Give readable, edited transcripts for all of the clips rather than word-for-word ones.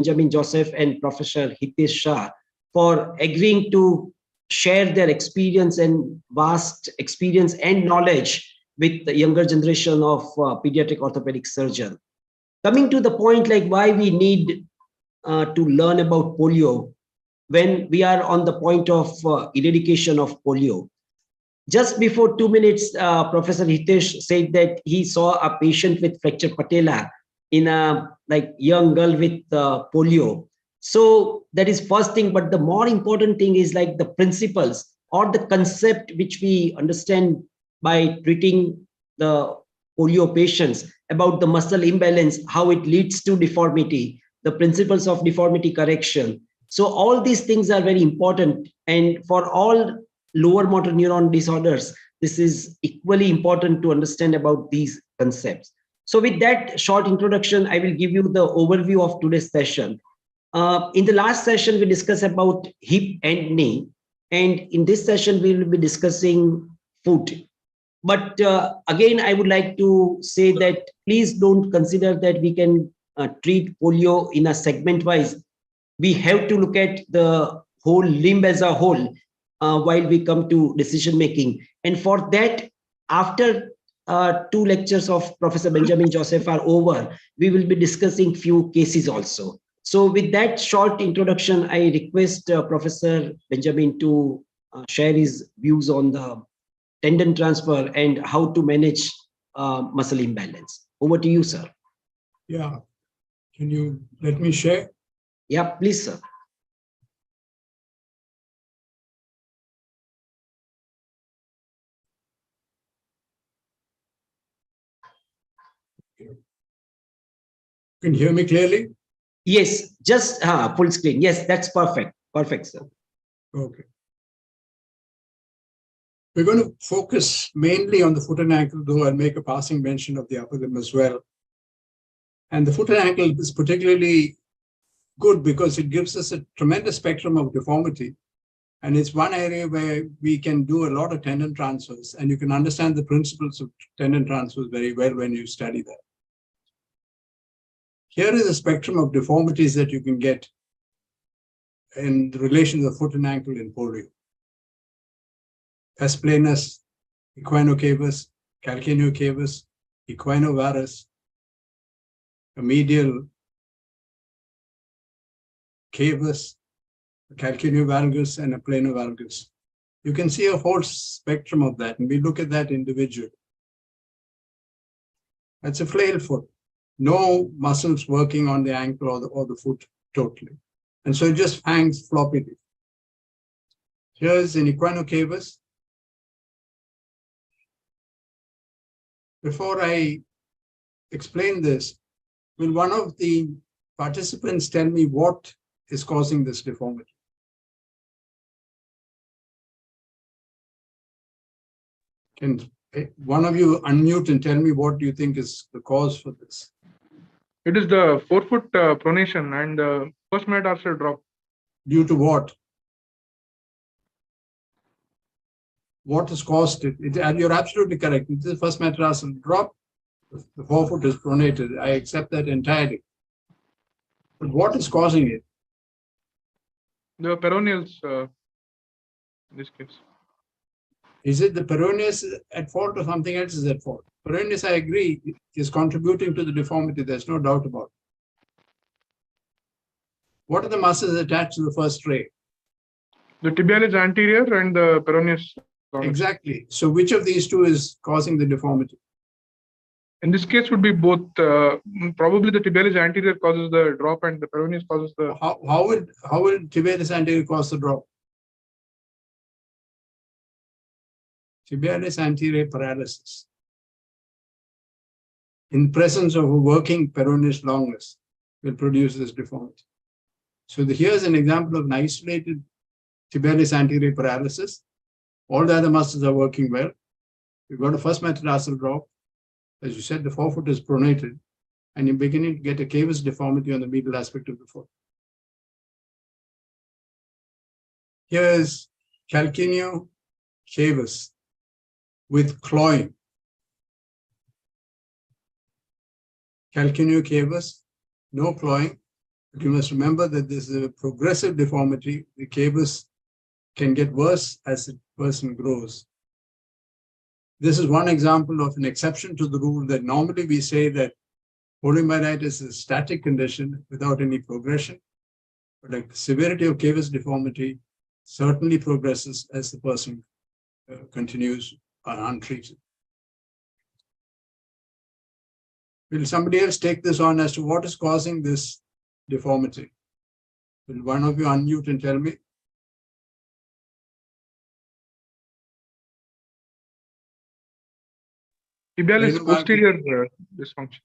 Benjamin Joseph and Professor Hitesh Shah for agreeing to share their experience and vast experience and knowledge with the younger generation of pediatric orthopedic surgeon. Coming to the point, like why we need to learn about polio when we are on the point of eradication of polio. Just before 2 minutes, Professor Hitesh said that he saw a patient with fractured patella in a young girl with polio. So that is first thing, but the more important thing is like the principles or the concept which we understand by treating the polio patients about the muscle imbalance, how it leads to deformity, the principles of deformity correction. So all these things are very important, and for all lower motor neuron disorders, this is equally important to understand about these concepts. So with that short introduction, I will give you the overview of today's session. In the last session, we discussed about hip and knee, and in this session, we will be discussing foot. But again, I would like to say that please don't consider that we can treat polio in a segment wise. We have to look at the whole limb as a whole while we come to decision making. And for that, after 2 lectures of Professor Benjamin Joseph are over, we will be discussing few cases also. So with that short introduction, I request Professor Benjamin to share his views on the tendon transfer and how to manage muscle imbalance. Over to you, sir. Yeah. Can you let me share? Yeah, please, sir. Can you hear me clearly? Yes, just full screen. Yes, that's perfect. Perfect, sir. Okay. We're going to focus mainly on the foot and ankle, though I'll make a passing mention of the upper limb as well. And the foot and ankle is particularly good because it gives us a tremendous spectrum of deformity. And it's one area where we can do a lot of tendon transfers, and you can understand the principles of tendon transfers very well when you study that. Here is a spectrum of deformities that you can get in relation to the foot and ankle in polio. Pes planus, equinocavus, calcaneocavus, equinovarus, a medial cavus, a calcaneovalgus, and a planovalgus. You can see a whole spectrum of that, and we look at that individually. That's a flail foot. No muscles working on the ankle or the foot totally. And so it just hangs floppily. Here's an equinocavus. Before I explain this, will one of the participants tell me what is causing this deformity? Can one of you unmute and tell me what do you think is the cause for this? It is the forefoot pronation and the first metatarsal drop. Due to what? What has caused it? You're absolutely correct. It is the first metatarsal drop. The forefoot is pronated. I accept that entirely. But what is causing it? The peroneals, in this case. Is it the peroneus at fault or something else is at fault? Peroneus, I agree, is contributing to the deformity. There's no doubt about it. What are the muscles attached to the first ray? The tibialis anterior and the peroneus longus. Exactly. So which of these two is causing the deformity? In this case would be both. Probably the tibialis anterior causes the drop and the peroneus causes the... How will tibialis anterior cause the drop? Tibialis anterior paralysis. In presence of a working peroneus longus will produce this deformity. So here's an example of an isolated tibialis anterior paralysis. All the other muscles are working well. We've got a first metatarsal drop. As you said, the forefoot is pronated, and you're beginning to get a cavus deformity on the medial aspect of the foot. Here's calcaneocavus with clawing. Calcaneocavus, no clawing. But you must remember that this is a progressive deformity. The cavus can get worse as the person grows. This is one example of an exception to the rule that normally we say that poliomyelitis is a static condition without any progression, but the severity of cavus deformity certainly progresses as the person continues untreated. Will somebody else take this on as to what is causing this deformity? Will one of you unmute and tell me? Tibialis posterior dysfunction.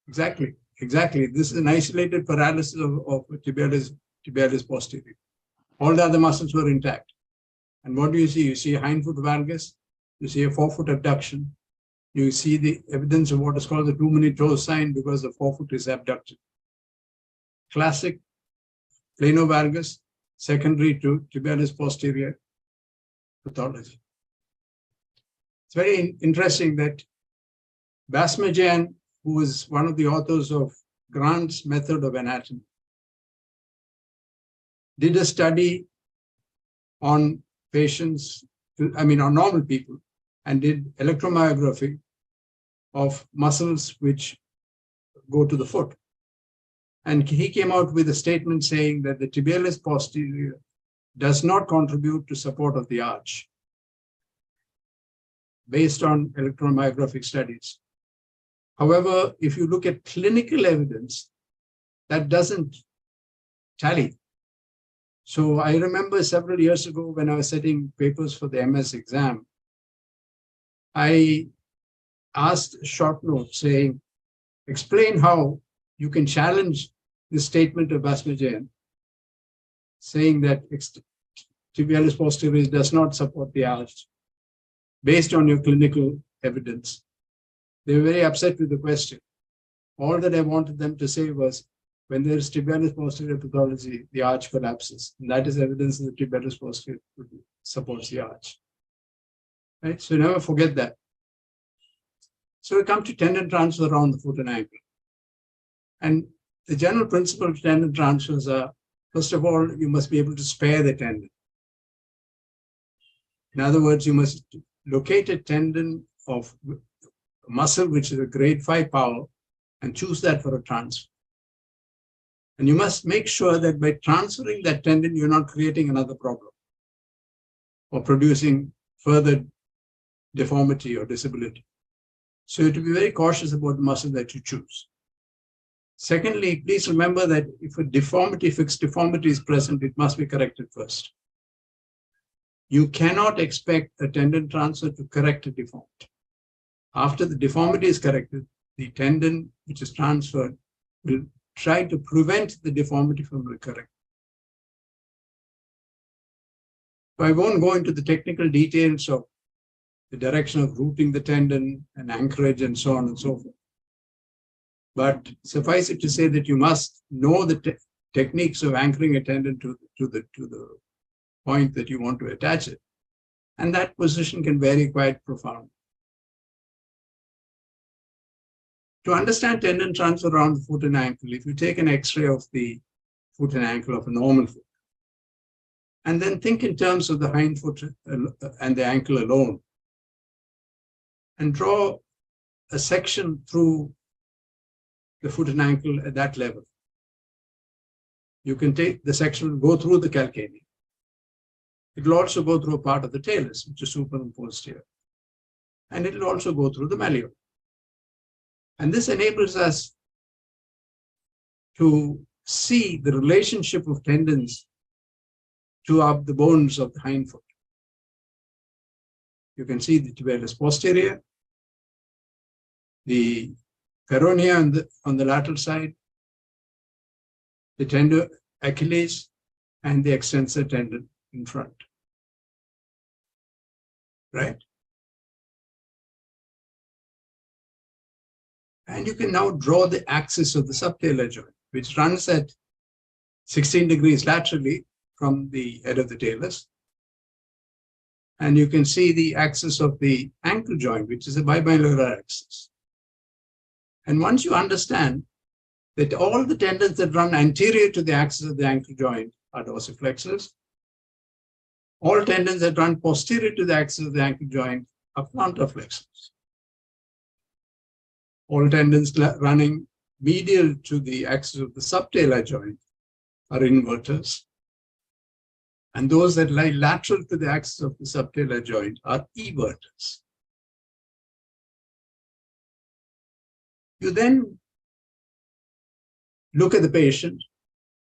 Exactly. This is an isolated paralysis of tibialis posterior. All the other muscles were intact. And what do you see? You see a hindfoot valgus, you see a forefoot abduction, you see the evidence of what is called the too many toes sign because the forefoot is abducted. Classic planovalgus, secondary to tibialis posterior pathology. It's very interesting that Basmajian, who was one of the authors of Grant's method of anatomy, did a study on patients, on normal people, and did electromyography of muscles which go to the foot. And he came out with a statement saying that the tibialis posterior does not contribute to support of the arch based on electromyographic studies. However, if you look at clinical evidence, that doesn't tally. So I remember several years ago when I was setting papers for the MS exam, I asked a short note saying, explain how you can challenge the statement of Basmajian saying that tibialis posterior does not support the arch based on your clinical evidence. They were very upset with the question. All that I wanted them to say was, when there is tibialis posterior pathology, the arch collapses. And that is evidence that the tibialis posterior supports the arch. Right? So never forget that. So we come to tendon transfer around the foot and ankle. And the general principle of tendon transfers are, first of all, you must be able to spare the tendon. In other words, you must locate a tendon of muscle which is a grade 5 power and choose that for a transfer. And you must make sure that by transferring that tendon, you're not creating another problem or producing further deformity or disability. So you have to be very cautious about the muscle that you choose. Secondly, please remember that if a deformity, fixed deformity is present, it must be corrected first. You cannot expect a tendon transfer to correct a deformity. After the deformity is corrected, the tendon which is transferred will try to prevent the deformity from recurring. So I won't go into the technical details of the direction of routing the tendon and anchorage and so on and so forth. But suffice it to say that you must know the techniques of anchoring a tendon to the point that you want to attach it. And that position can vary quite profoundly. To understand tendon transfer around the foot and ankle, if you take an X-ray of the foot and ankle of a normal foot, and then think in terms of the hind foot and the ankle alone, and draw a section through the foot and ankle at that level. You can take the section, go through the calcaneum. It will also go through a part of the talus, which is superimposed here. And it will also go through the malleolus. And this enables us to see the relationship of tendons to the bones of the hind foot. You can see the tibialis posterior, the peroneum on the lateral side, the tendon Achilles, and the extensor tendon in front. Right? And you can now draw the axis of the subtalar joint, which runs at 16 degrees laterally from the head of the talus. And you can see the axis of the ankle joint, which is a bimanular axis. And once you understand that all the tendons that run anterior to the axis of the ankle joint are dorsiflexors. All tendons that run posterior to the axis of the ankle joint are plantar flexors. All tendons running medial to the axis of the subtalar joint are inverters. And those that lie lateral to the axis of the subtalar joint are everters. You then look at the patient,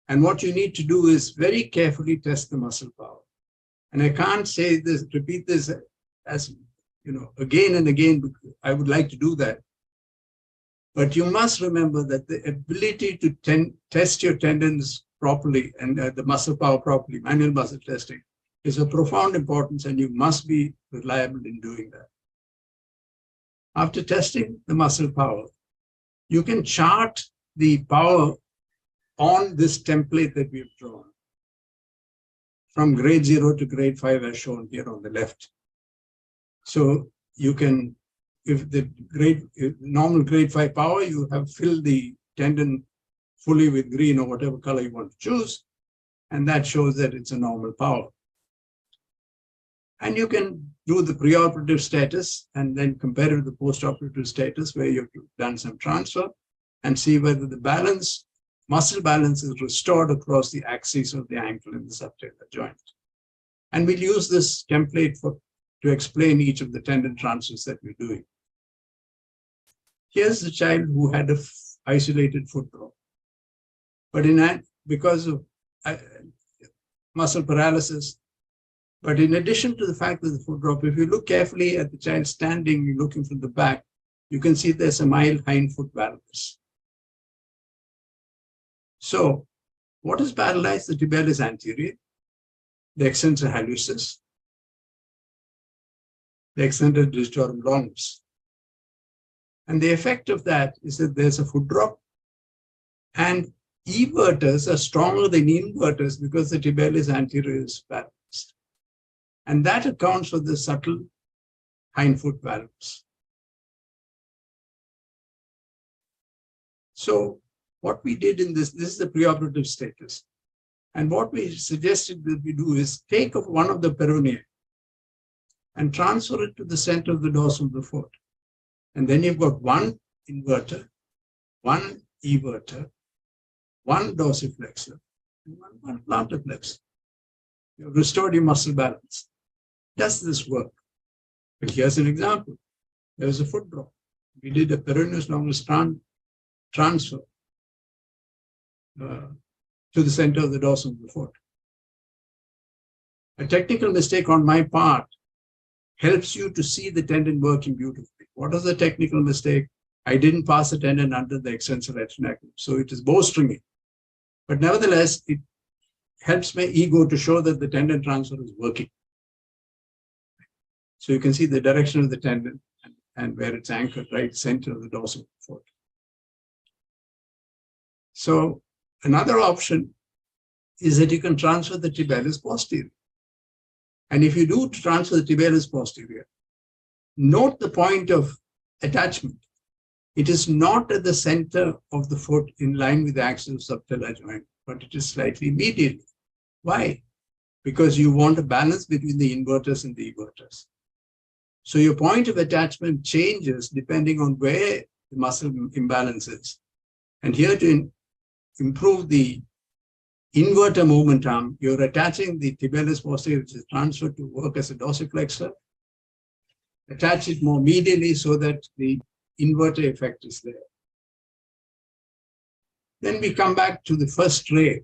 and what you need to do is very carefully test the muscle power. And I can't say this, repeat this as, again and again, because I would like to do that. But you must remember that the ability to test your tendons properly and the muscle power properly, manual muscle testing, is of profound importance, and you must be reliable in doing that. After testing the muscle power, you can chart the power on this template that we've drawn from grade 0 to grade 5 as shown here on the left. So you can, if the normal grade 5 power, you have filled the tendon fully with green or whatever color you want to choose, and that shows that it's a normal power. And you can do the preoperative status and then compare it with the postoperative status where you've done some transfer and see whether the muscle balance is restored across the axis of the ankle in the subtalar joint. And we'll use this template to explain each of the tendon transfers that we're doing. Here's the child who had an isolated foot drop. But because of muscle paralysis, but in addition to the fact that the foot drop, if you look carefully at the child standing, looking from the back, you can see there's a mild hindfoot valgus. So what is paralyzed? The tibialis anterior, the extensor hallucis, the extensor digitorum longus. And the effect of that is that there's a foot drop, and everters are stronger than inverters because the tibialis anterior is paralyzed. And that accounts for the subtle hindfoot valgus. So what we did in this is the preoperative status. And what we suggested that we do is take of one of the peroneal and transfer it to the center of the dorsum of the foot. And then you've got one inverter, one everter, one dorsiflexor, and one plantar flexor. You've restored your muscle balance. Does this work? But here's an example. There's a foot drop. We did a peroneus longus transfer to the center of the dorsum of the foot. A technical mistake on my part helps you to see the tendon working beautifully. What is the technical mistake? I didn't pass the tendon under the extensor retinaculum, so it is bowstringy. But nevertheless, it helps my ego to show that the tendon transfer is working. So you can see the direction of the tendon and where it's anchored, right center of the dorsum of the foot. So another option is that you can transfer the tibialis posterior. And if you do transfer the tibialis posterior, note the point of attachment. It is not at the center of the foot in line with the axis of subtalar joint, but it is slightly medial. Why? Because you want a balance between the inverters and the everters. So your point of attachment changes depending on where the muscle imbalance is. And here to improve the inverter momentum, you're attaching the tibialis posterior, which is transferred to work as a dorsiflexor. Attach it more medially so that the inverter effect is there. Then we come back to the first ray.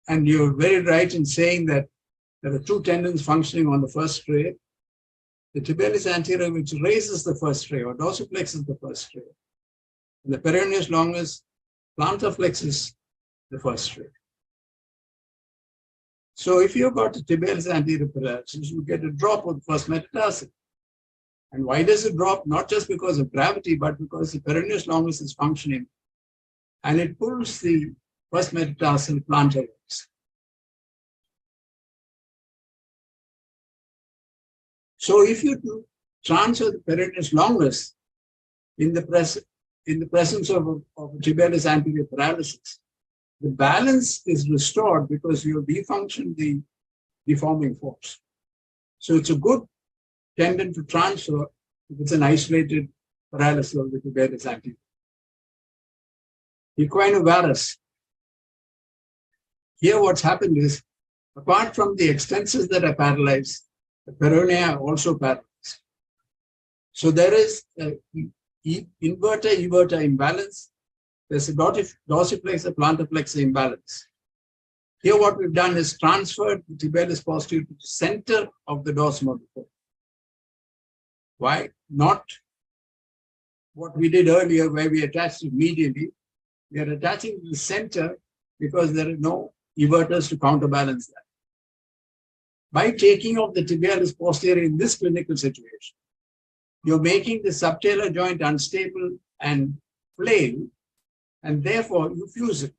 And you're very right in saying that there are two tendons functioning on the first ray. The tibialis anterior, which raises the first ray or dorsiflexes the first ray. And the peroneus longus plantar flexes the first ray. So if you've got a tibialis anterior paralysis, you get a drop of the first metatarsal. And why does it drop? Not just because of gravity, but because the peroneus longus is functioning and it pulls the first metatarsal plantar legs. So if you transfer the peroneus longus in the in the presence of tibialis anterior paralysis, the balance is restored because you have defunctioned the deforming force. So it's a good tendon to transfer if it's an isolated paralysis of the tibialis anterior. Equinovarus. Here what's happened is, apart from the extensors that are paralyzed, the peroneal are also paralyzed. So there is an inverter-everter imbalance. There's a dorsiflexor-plantarflexor imbalance. Here what we've done is transferred the tibialis posterior to the center of the dorsum of the foot. Why? Not what we did earlier where we attached it medially. We are attaching to the center because there are no everters to counterbalance that. By taking off the tibialis posterior in this clinical situation, you're making the subtalar joint unstable and flail, and therefore you fuse it.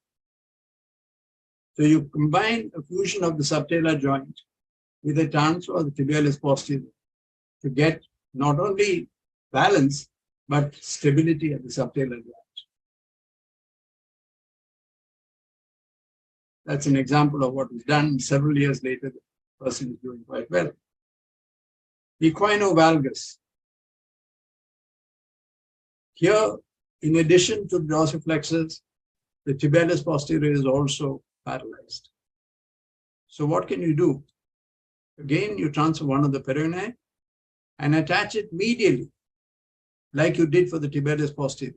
So you combine a fusion of the subtalar joint with a transfer of the tibialis posterior to get not only balance, but stability at the subtalar joint. That's an example of what was done. Several years later, the person is doing quite well. Equinovalgus. Here, in addition to the dorsiflexors, the tibialis posterior is also paralyzed. So what can you do? Again, you transfer one of the peroneae and attach it medially, like you did for the tibialis posterior.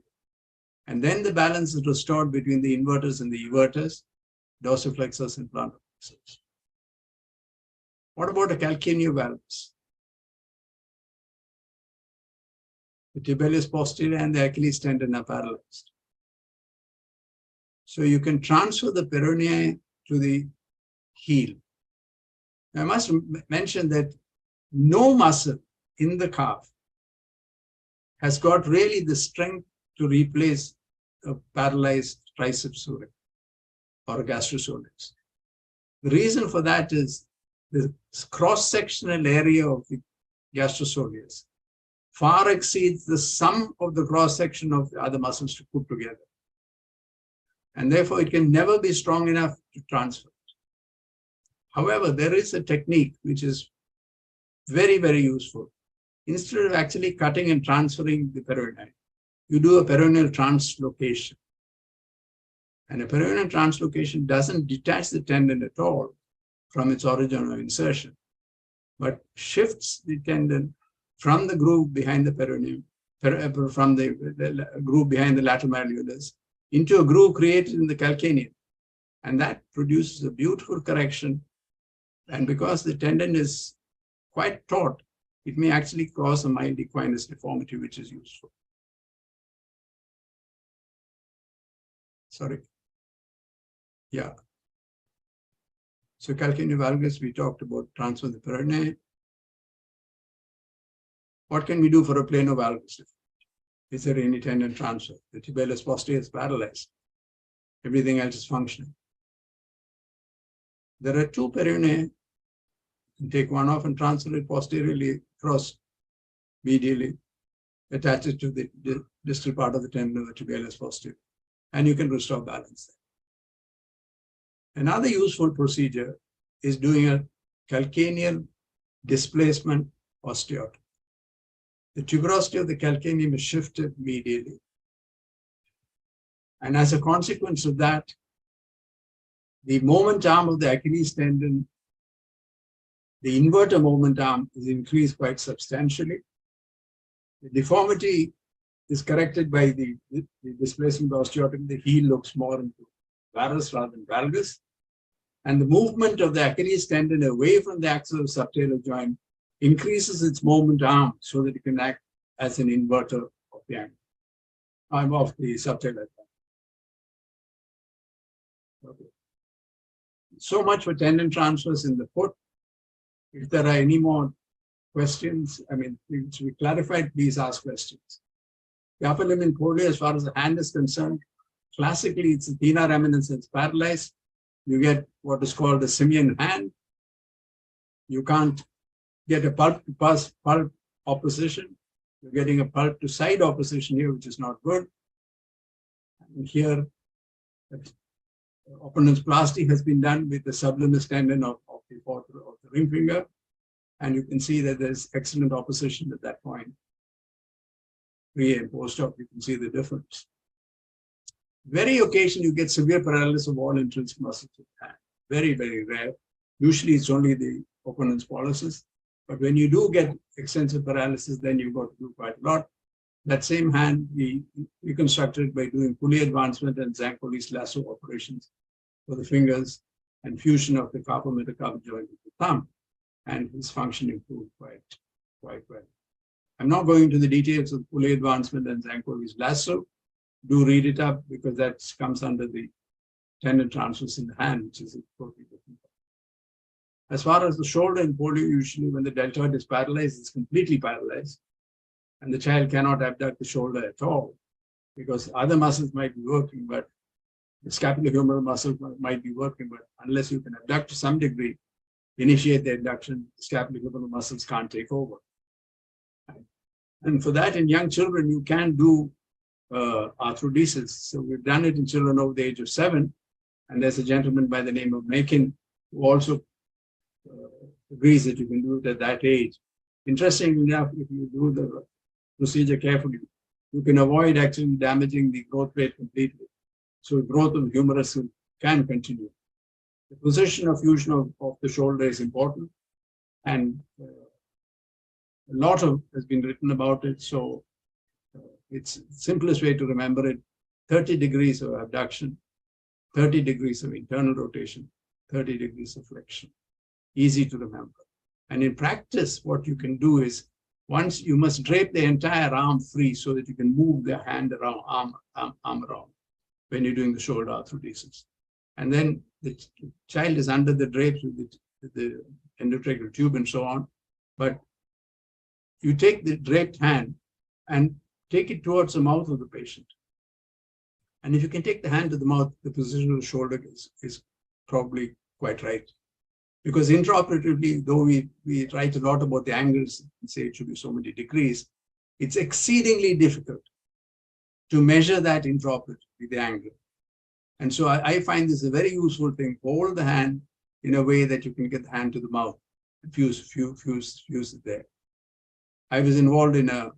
And then the balance is restored between the inverters and the everters, dorsiflexors and plantarflexors. What about a calcaneovalgus? The tibialis posterior and the Achilles tendon are paralyzed. So you can transfer the peroneae to the heel. I must mention that no muscle in the calf has got really the strength to replace a paralyzed triceps surae or a gastrosoleus. The reason for that is the cross-sectional area of the gastrosoleus far exceeds the sum of the cross-section of the other muscles to put together. And therefore, it can never be strong enough to transfer it. However, there is a technique which is very, very useful. Instead of actually cutting and transferring the peroneal, you do a peroneal translocation. And a peroneal translocation doesn't detach the tendon at all from its origin or insertion, but shifts the tendon from the groove behind the peroneum, from the groove behind the lateral malleolus, into a groove created in the calcaneum. And that produces a beautiful correction. And because the tendon is quite taut, it may actually cause a mild equinus deformity, which is useful. Sorry. Yeah. So calcaneovalgus, we talked about transfer of the peroneal. What can we do for a planovalgus? Is there any tendon transfer? The tibialis posterior is paralyzed. Everything else is functioning. There are two peroneae. You take one off and transfer it posteriorly across medially, attach it to the distal part of the tendon of the tibialis posterior, and you can restore balance there. Another useful procedure is doing a calcaneal displacement osteotomy. The tuberosity of the calcaneum is shifted medially. And as a consequence of that, the moment arm of the Achilles tendon, the inverter moment arm, is increased quite substantially. The deformity is corrected by the displacement osteotomy. The heel looks more into varus rather than valgus. And the movement of the Achilles tendon away from the axis of the subtalar joint increases its moment arm so that it can act as an inverter of the arm of the subtalar joint. Okay. So much for tendon transfers in the foot. If there are any more questions, which we clarified, please ask questions. The upper limb in polio, as far as the hand is concerned, classically it's a thenar reminiscence paralyzed. You get what is called a simian hand. You can't get a pulp to pulp opposition. You're getting a pulp to side opposition here, which is not good. Here, opponent's plasty has been done with the sublimis tendon of the ring finger. And you can see that there's excellent opposition at that point. Pre and post-op, you can see the difference. Very occasion, you get severe paralysis of all intrinsic muscles of the hand. Very, very rare. Usually, it's only the opponent's pollicis. But when you do get extensive paralysis, then you've got to do quite a lot. That same hand, we reconstructed by doing Polio advancement and Zancoli's lasso operations for the fingers and fusion of the carpal metacarpal joint with the thumb. And his function improved quite well. I'm not going into the details of Polio advancement and Zancoli's lasso. Do read it up because that comes under the tendon transfers in the hand, which is a totally different. As far as the shoulder in polio, usually when the deltoid is paralyzed, it's completely paralyzed. And the child cannot abduct the shoulder at all because other muscles might be working, but the scapulohumeral muscle might be working, but unless you can abduct to some degree, initiate the abduction, the scapulohumeral muscles can't take over. And for that, in young children, you can do arthrodesis. So we've done it in children over the age of 7. And there's a gentleman by the name of Makin who also agrees that you can do it at that age. Interestingly enough, if you do the procedure carefully, you can avoid actually damaging the growth plate completely. So growth of the humerus can continue. The position of fusion of the shoulder is important. And a lot has been written about it. So it's the simplest way to remember it. 30 degrees of abduction, 30 degrees of internal rotation, 30 degrees of flexion. Easy to remember. And in practice, what you can do is once you must drape the entire arm free so that you can move the hand around, arm around when you're doing the shoulder arthrodesis. And then the child is under the drapes with the endotracheal tube and so on. But you take the draped hand and take it towards the mouth of the patient. And if you can take the hand to the mouth, the position of the shoulder is probably quite right. Because intraoperatively, though we write a lot about the angles and say it should be so many degrees, it's exceedingly difficult to measure that intraoperatively, the angle. And so I find this a very useful thing. Hold the hand in a way that you can get the hand to the mouth and fuse it there. I was involved in a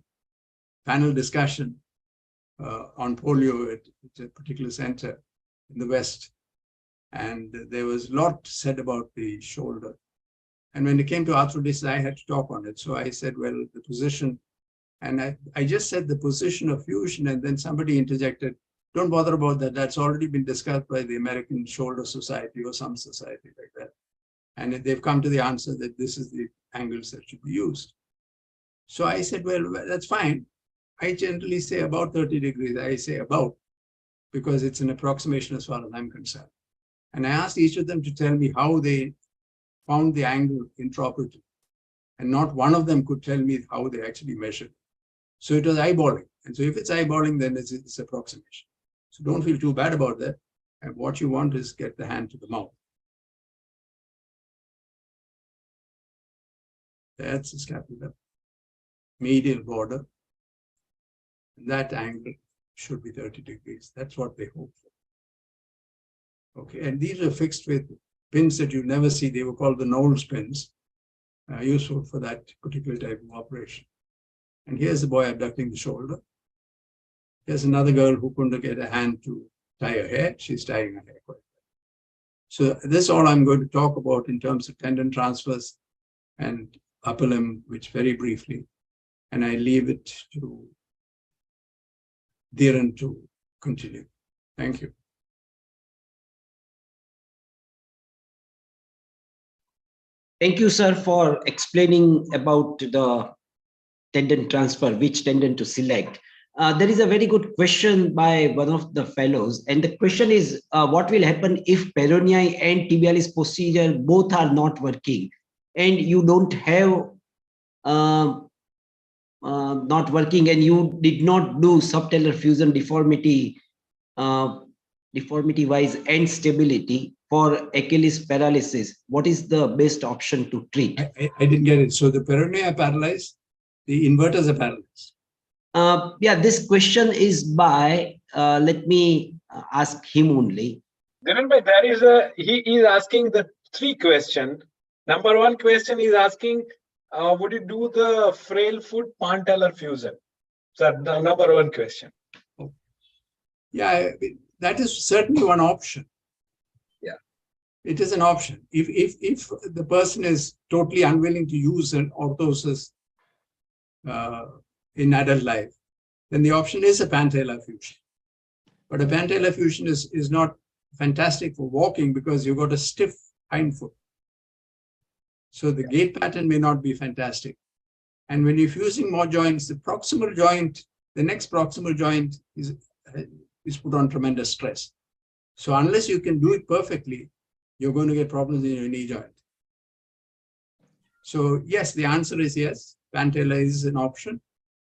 panel discussion on polio at a particular center in the West. And there was a lot said about the shoulder. And when it came to arthrodesis, I had to talk on it. So I said, well, the position, and I just said the position of fusion, and then somebody interjected, don't bother about that. That's already been discussed by the American Shoulder Society or some society like that. And they've come to the answer that this is the angles that should be used. So I said, well, that's fine. I generally say about 30 degrees. I say about, because it's an approximation as far as I'm concerned. And I asked each of them to tell me how they found the angle intraoperative. And not one of them could tell me how they actually measured. So it was eyeballing. And so if it's eyeballing, then it's approximation. So don't feel too bad about that. And what you want is get the hand to the mouth. That's the scapula. Medial border. And that angle should be 30 degrees. That's what they hope for. Okay, and these are fixed with pins that you never see. They were called the Knowles pins, useful for that particular type of operation. And here's the boy abducting the shoulder. Here's another girl who couldn't get a hand to tie her hair. She's tying her hair quite well. So this is all I'm going to talk about in terms of tendon transfers and upper limb, which very briefly, and I leave it to Dhiren to continue. Thank you. Thank you, sir, for explaining about the tendon transfer, which tendon to select. There is a very good question by one of the fellows, and the question is, what will happen if peroneal and tibialis posterior both are not working, and you don't have not working, and you did not do subtalar fusion deformity, deformity-wise and stability for Achilles paralysis? What is the best option to treat? I didn't get it. So the peroneal are paralyzed, the inverters are paralyzed. Yeah, this question is by let me ask him only. Dhiren bhai, he is asking the 3 questions. Number 1 question is asking, would you do the frail foot pantellar fusion? So the number 1 question. Yeah, that is certainly one option. Yeah. It is an option. If the person is totally unwilling to use an orthosis in adult life, then the option is a pantellar fusion. But a pantellar fusion is not fantastic for walking because you've got a stiff hind foot. So the gait pattern may not be fantastic. And when you're fusing more joints, the proximal joint, the next proximal joint is put on tremendous stress. So unless you can do it perfectly, you're going to get problems in your knee joint. So yes, the answer is yes, pantellar is an option,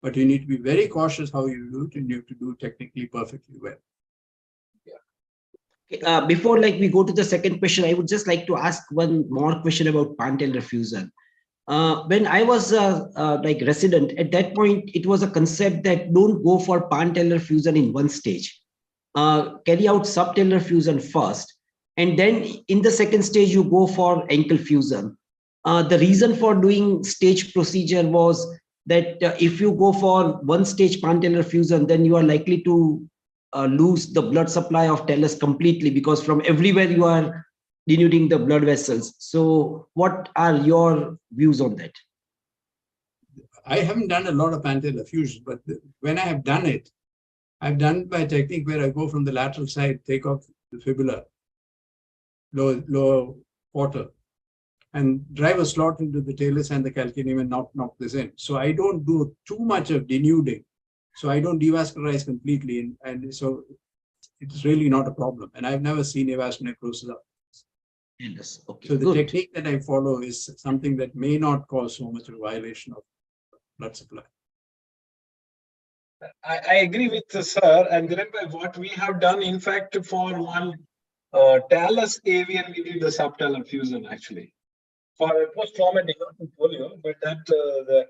but you need to be very cautious how you do it, and you have to do it technically perfectly well. Before we go to the second question, I would just like to ask one more question about pantellar fusion. When I was resident, at that point, it was a concept that don't go for pantellar fusion in one stage. Carry out subtellar fusion first, and then in the second stage, you go for ankle fusion. The reason for doing stage procedure was that if you go for one stage pantellar fusion, then you are likely to lose the blood supply of talus completely, because from everywhere you are denuding the blood vessels. So what are your views on that? I haven't done a lot of pantellar fusion, but when I have done it, I've done it by a technique where I go from the lateral side, take off the fibula, lower quarter, and drive a slot into the talus and the calcaneum and knock this in. So I don't do too much of denuding. So I don't devascularize completely, and so it's really not a problem. And I've never seen avascular necrosis. Yes. Okay, so the good. technique that I follow is something that may not cause so much of a violation of blood supply. I agree with the sir, and Dhiren bhai, what we have done, in fact, for one talus avian, we did the subtalus fusion actually. For it was traumatic, not in polio, but that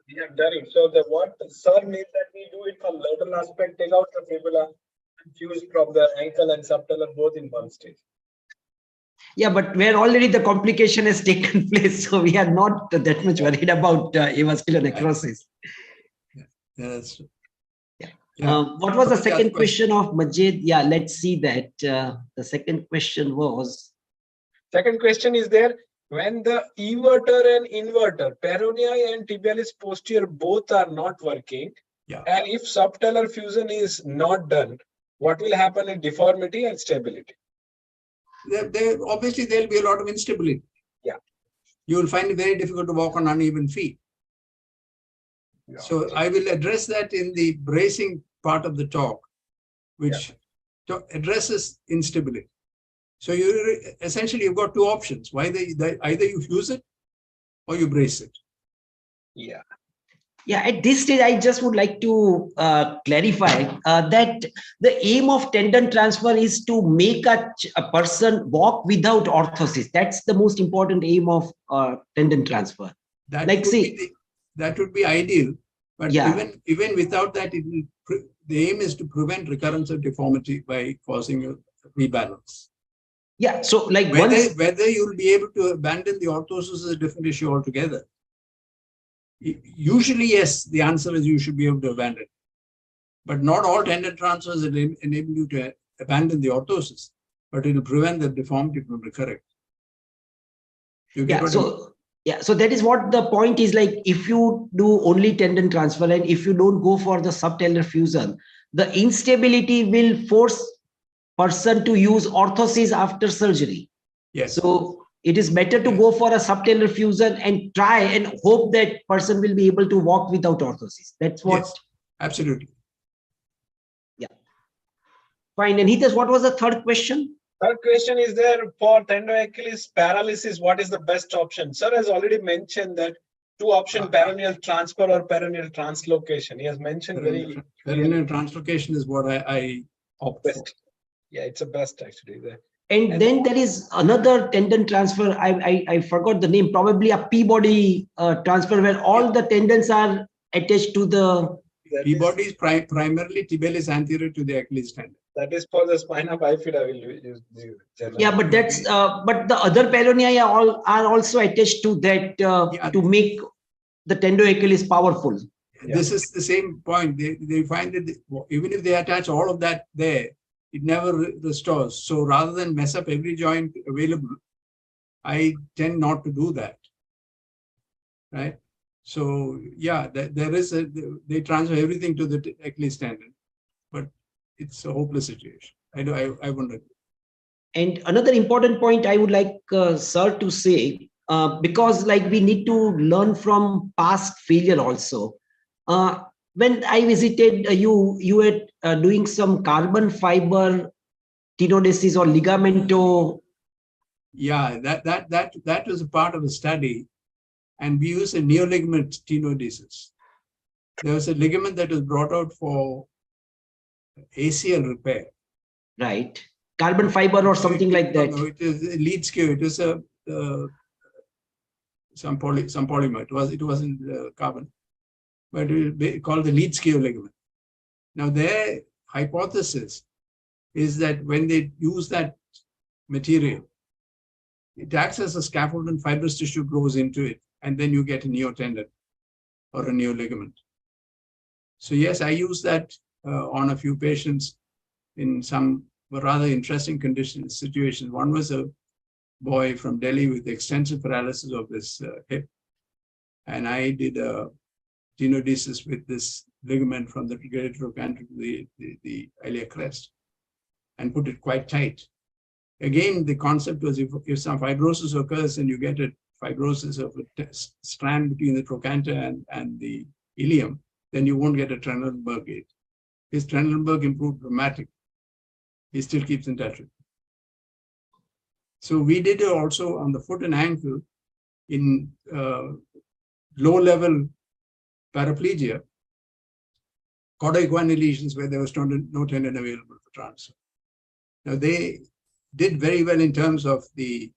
we have done it. So what the sir means that we do it from lateral aspect, take out the fibula, and fuse from the ankle and subtalar both in one stage. Yeah, but where already the complication has taken place, so we are not that much worried about avascular necrosis. Yeah, that's true. Yeah. What was the second question of Majid? Yeah, let's see that. The second question was. Second question is there. When the everter and inverter, peroneal and tibialis posterior, both are not working, and if subtalar fusion is not done, what will happen in deformity and stability? Obviously, there will be a lot of instability. Yeah. You will find it very difficult to walk on uneven feet. Yeah. So I will address that in the bracing part of the talk, which addresses instability. So you essentially, you've got two options. Either you fuse it or you brace it. Yeah. Yeah, at this stage, I just would like to clarify that the aim of tendon transfer is to make a person walk without orthosis. That's the most important aim of tendon transfer. That would be ideal, but even without that, the aim is to prevent recurrence of deformity by causing a rebalance. Yeah, so whether you'll be able to abandon the orthosis is a different issue altogether. Usually, yes, the answer is you should be able to abandon. But not all tendon transfers enable you to abandon the orthosis, but it will prevent the deformity from recurring. So that is what the point is. Like, if you do only tendon transfer and if you don't go for the subtalar fusion, the instability will force person to use orthosis after surgery. Yes. So it is better to go for a subtalar fusion and try and hope that person will be able to walk without orthosis. That's what. Yes, absolutely. Yeah. Fine. And Hitesh, what was the third question? Third question is there for tendinoachilles paralysis, what is the best option? Sir has already mentioned that two options, peroneal transfer or peroneal translocation. He has mentioned peroneal translocation is what I opt for. Yeah, it's a best actually. And then there is another tendon transfer. I forgot the name. Probably a P-body transfer where all the tendons are attached to the Peabody is primarily tibialis anterior to the Achilles tendon. That is for the spina bifida. Will use generally. Yeah, but that's but the other peronia are also attached to that to make the tendoachilles powerful. This is the same point. They find that even if they attach all of that there, it never restores. So rather than mess up every joint available, I tend not to do that. Right? So yeah, there is they transfer everything to the Achilles tendon, but it's a hopeless situation. I wonder. And another important point I would like sir to say, because like we need to learn from past failure also. When I visited you were doing some carbon fiber tenodesis or ligamento. Yeah, that was a part of the study, and we used a neoligament tenodesis. There was a ligament that was brought out for ACL repair. Right. Carbon fiber or something like that. No, it is a lead skew. It was some polymer. It wasn't carbon, but it was called the lead skew ligament. Now their hypothesis is that when they use that material, it acts as a scaffold and fibrous tissue grows into it, and then you get a neotendon or a neoligament. So yes, I use that on a few patients in some rather interesting situations. One was a boy from Delhi with extensive paralysis of his hip, and I did a tenodesis with this ligament from the greater trochanter to the iliac crest and put it quite tight. Again, the concept was if some fibrosis occurs and you get a fibrosis of a strand between the trochanter and the ilium, then you won't get a Trendelenburg gait. His Trendelenburg improved dramatically. He still keeps in touch with me. So we did it also on the foot and ankle in low-level paraplegia, cauda-equina lesions where there was no tendon available for transfer. Now they did very well in terms of the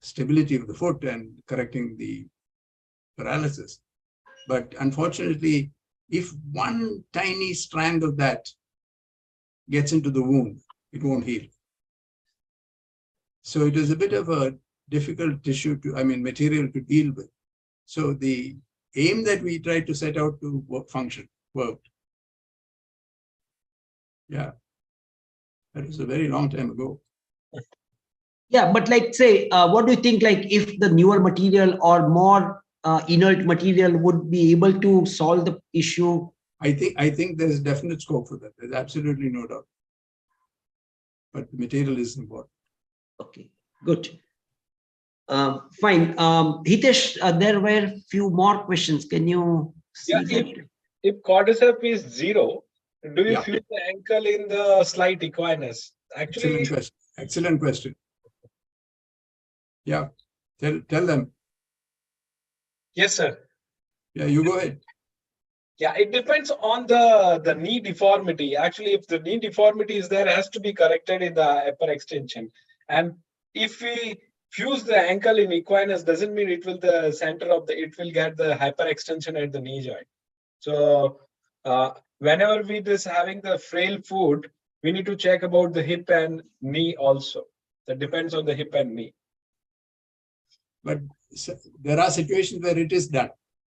stability of the foot and correcting the paralysis. But unfortunately, if one tiny strand of that gets into the wound, it won't heal. So it is a bit of a difficult material to deal with. So the aim that we tried to set out to worked. Yeah. That was a very long time ago. Yeah, but like say, what do you think, like if the newer material or more inert material would be able to solve the issue? I think there's definite scope for that. There's absolutely no doubt. But the material is important. Okay, good. Fine. Hitesh, there were few more questions. Can you see that? If cordyceps is 0, do you fuse the ankle in the slight equinus? Actually, excellent question. Yeah, tell them. Yes, sir. Yeah, you go ahead. Yeah, it depends on the knee deformity. Actually, if the knee deformity is there, it has to be corrected in the upper extension. And if we fuse the ankle in equinus, doesn't mean it will it will get the hyperextension at the knee joint. So whenever we is having the frail foot, we need to check about the hip and knee also. That depends on the hip and knee. But there are situations where it is done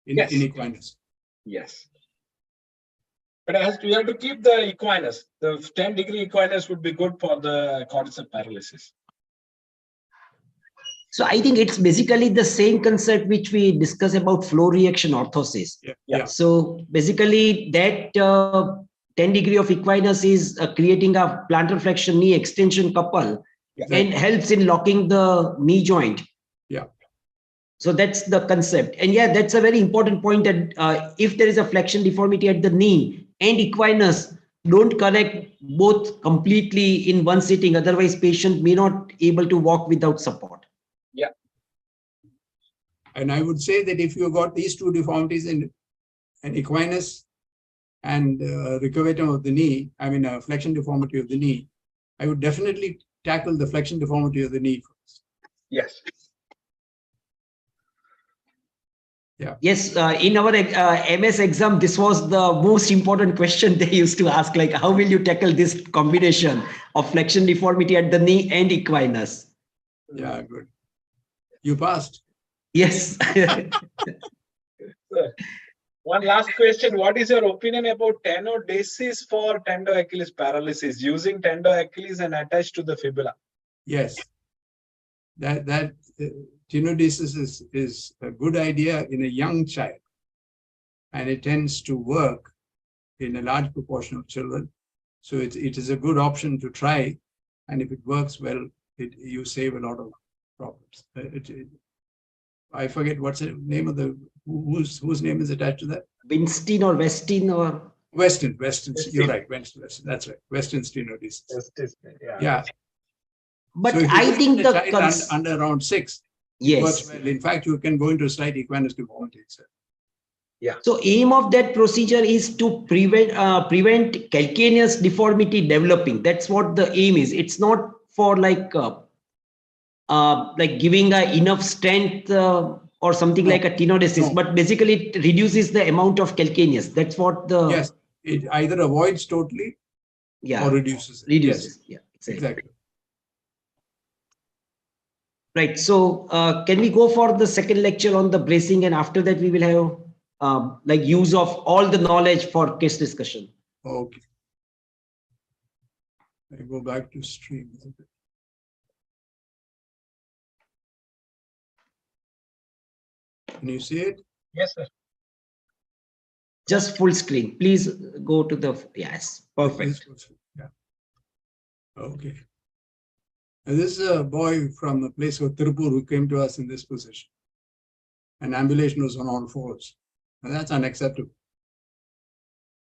in equinus. Yes. But you have to keep the equinus. The 10-degree equinus would be good for the cordyceps paralysis. So I think it's basically the same concept which we discuss about flow reaction orthosis. Yeah. So basically that 10 degree of equinus is creating a plantar flexion knee extension couple and helps in locking the knee joint. Yeah. So that's the concept. And yeah, that's a very important point that if there is a flexion deformity at the knee and equinus, don't correct both completely in one sitting. Otherwise, patient may not able to walk without support. Yeah. And I would say that if you got these two deformities in an equinus and recurvatum of the knee, a flexion deformity of the knee, I would definitely tackle the flexion deformity of the knee first. Yes. Yeah. Yes, in our MS exam, this was the most important question they used to ask, like, how will you tackle this combination of flexion deformity at the knee and equinus? Yeah, good. You passed. Yes. One last question. What is your opinion about tenodesis for tendo-Achilles paralysis, using tendo-Achilles and attached to the fibula? Yes. That tenodesis is a good idea in a young child, and it tends to work in a large proportion of children. So it is a good option to try, and if it works well, you save a lot of problems. I forget what's the name of the whose name is attached to that. Winston or Westin or Weston. You're right. Weston. That's right. Weston's tenodesis. Yeah. but So if I think the child under around 6, yes, works well. In fact, you can go into a slight equinus deformity itself. Yeah. So aim of that procedure is to prevent calcaneus deformity developing. That's what the aim is. It's not for like giving enough strength or something No. like a tenodesis, No. but basically it reduces the amount of calcaneus. That's what the Yes, it either avoids totally or reduces it. reduces. Yes, Yeah, exactly. Right. So can we go for the second lecture on the bracing, and after that we will have like use of all the knowledge for case discussion. Okay. I go back to stream. Can you see it? Yes, sir. Just full screen. Please go to the yes. Perfect. Yeah. Okay. And this is a boy from a place called Tirupur who came to us in this position. And ambulation was on all fours. And that's unacceptable.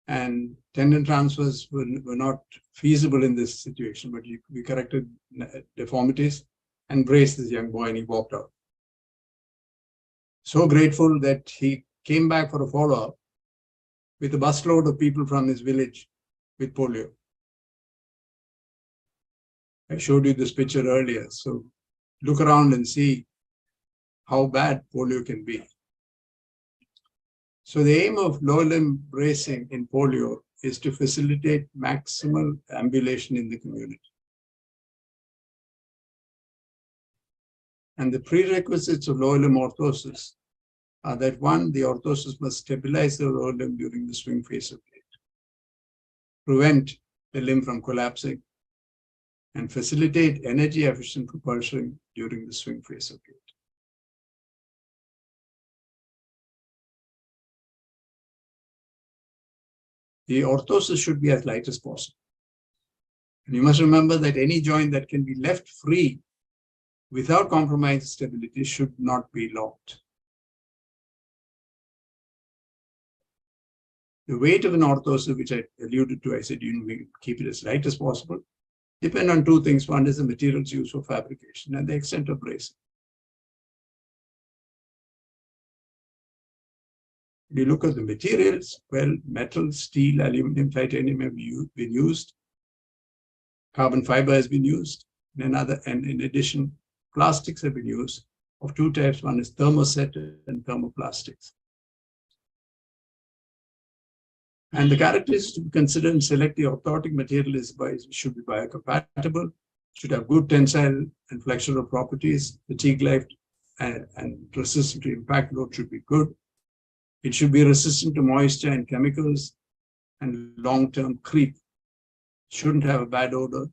And tendon transfers were not feasible in this situation, but we corrected deformities and braced this young boy, and he walked out. So grateful that he came back for a follow-up with a busload of people from his village with polio. I showed you this picture earlier, so look around and see how bad polio can be. So the aim of lower limb bracing in polio is to facilitate maximal ambulation in the community. And the prerequisites of lower limb orthosis are that, one, the orthosis must stabilize the lower limb during the swing phase of gait, prevent the limb from collapsing, and facilitate energy efficient propulsion during the swing phase of gait. The orthosis should be as light as possible. And you must remember that any joint that can be left free without compromised stability should not be locked. The weight of an orthosis, which I alluded to, I said we keep it as light as possible, depend on two things. One is the materials used for fabrication and the extent of bracing. You look at the materials, well, metal, steel, aluminum, titanium have been used. Carbon fiber has been used. And in addition, plastics have been used of two types. One is thermoset and thermoplastics. And the characteristics to be considered and select the orthotic material should be biocompatible, should have good tensile and flexural properties, fatigue life and resistant to impact load should be good. It should be resistant to moisture and chemicals and long-term creep. Shouldn't have a bad odor,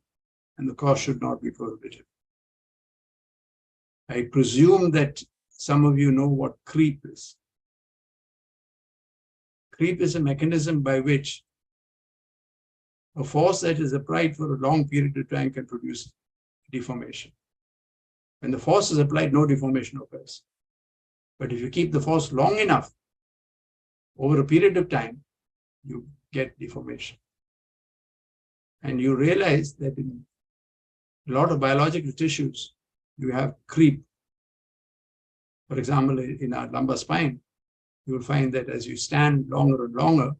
and the cost should not be prohibitive. I presume that some of you know what creep is. Creep is a mechanism by which a force that is applied for a long period of time can produce deformation. When the force is applied, no deformation occurs. But if you keep the force long enough, over a period of time, you get deformation. And you realize that in a lot of biological tissues, you have creep. For example, in our lumbar spine, you will find that as you stand longer and longer,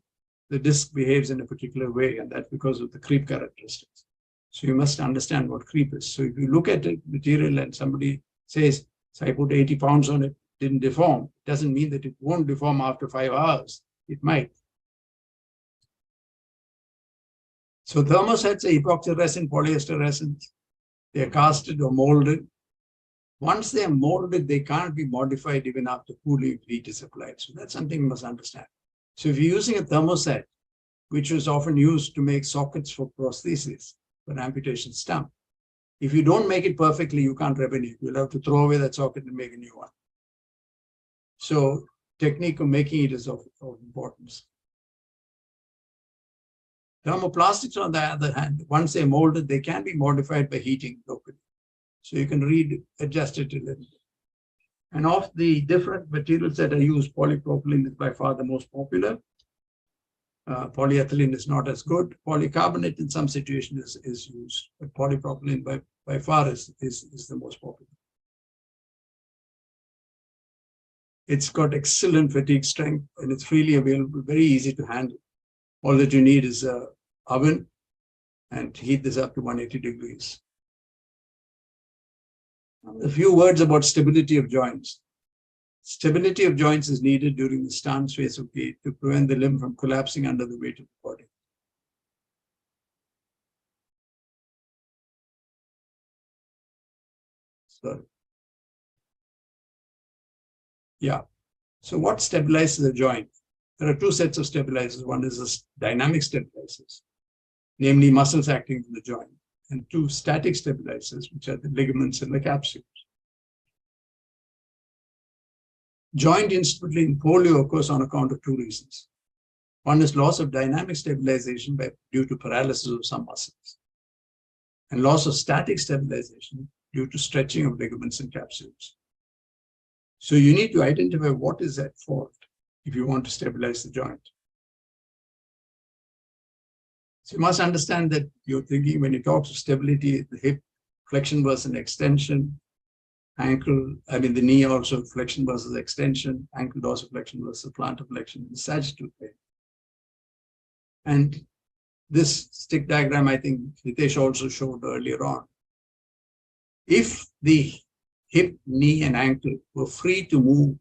the disc behaves in a particular way, and that's because of the creep characteristics. So you must understand what creep is. So if you look at a material and somebody says, so I put 80 pounds on it, didn't deform, doesn't mean that it won't deform after 5 hours. It might. So thermosets are epoxy resin, polyester resins. They are casted or molded. Once they are molded, they can't be modified even after cooling heat is applied. So that's something you must understand. So if you're using a thermoset, which was often used to make sockets for prosthesis, for an amputation stump, if you don't make it perfectly, you can't revenue. You'll have to throw away that socket and make a new one. So technique of making it is of importance. Thermoplastics, on the other hand, once they're molded, they can be modified by heating locally. So you can adjust it a little bit. And of the different materials that are used, polypropylene is by far the most popular. Polyethylene is not as good. Polycarbonate in some situations is used, but polypropylene by far is the most popular. It's got excellent fatigue strength and it's freely available, very easy to handle. All that you need is an oven and heat this up to 180 degrees. A few words about stability of joints. Stability of joints is needed during the stance phase of gait to prevent the limb from collapsing under the weight of the body. Sorry. Yeah. So what stabilizes a joint? There are two sets of stabilizers. One is a dynamic stabilizers, namely muscles acting on the joint, and two static stabilizers, which are the ligaments and the capsules. Joint instability in polio occurs on account of two reasons. One is loss of dynamic stabilization due to paralysis of some muscles, and loss of static stabilization due to stretching of ligaments and capsules. So you need to identify what is at fault if you want to stabilize the joint. So you must understand that you're thinking when you talk to stability, the hip flexion versus extension, ankle, the knee also flexion versus extension, ankle dorsiflexion versus plantar flexion, the sagittal plane. And this stick diagram, I think Hitesh also showed earlier on. If the hip, knee, and ankle were free to move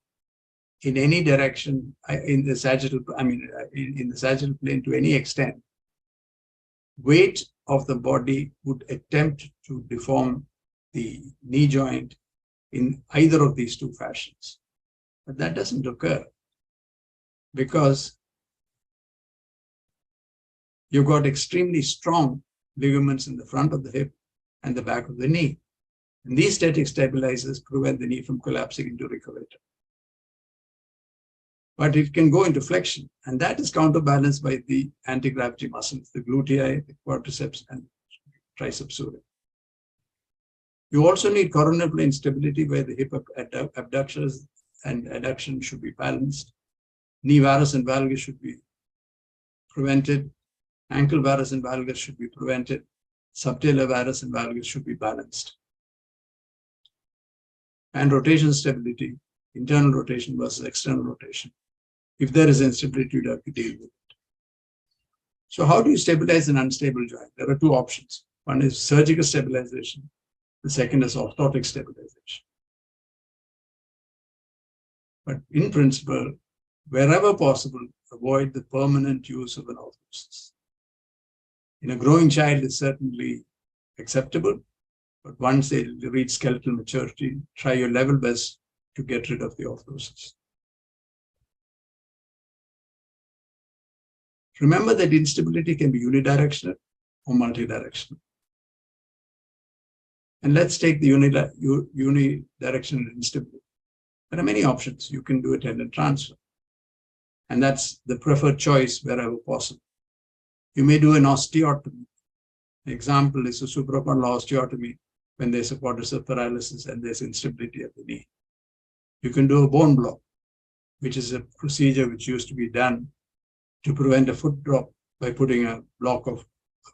in any direction in the sagittal, in the sagittal plane to any extent, weight of the body would attempt to deform the knee joint in either of these two fashions. But that doesn't occur because you've got extremely strong ligaments in the front of the hip and the back of the knee. And these static stabilizers prevent the knee from collapsing into recurvator. But it can go into flexion, and that is counterbalanced by the anti-gravity muscles, the gluteus, the quadriceps, and triceps surae. You also need coronal plane stability where the hip abductors and adduction should be balanced. Knee varus and valgus should be prevented. Ankle varus and valgus should be prevented. Subtalar varus and valgus should be balanced. And rotation stability, internal rotation versus external rotation. If there is instability, you'd have to deal with it. So how do you stabilize an unstable joint? There are two options. One is surgical stabilization. The second is orthotic stabilization. But in principle, wherever possible, avoid the permanent use of an orthosis. In a growing child, it's certainly acceptable, but once they reach skeletal maturity, try your level best to get rid of the orthosis. Remember that instability can be unidirectional or multidirectional. And let's take the unidirectional instability. There are many options. You can do a tendon transfer. And that's the preferred choice wherever possible. You may do an osteotomy. An example is a supracondylar osteotomy when there's a quadricep paralysis and there's instability at the knee. You can do a bone block, which is a procedure which used to be done to prevent a foot drop by putting a block of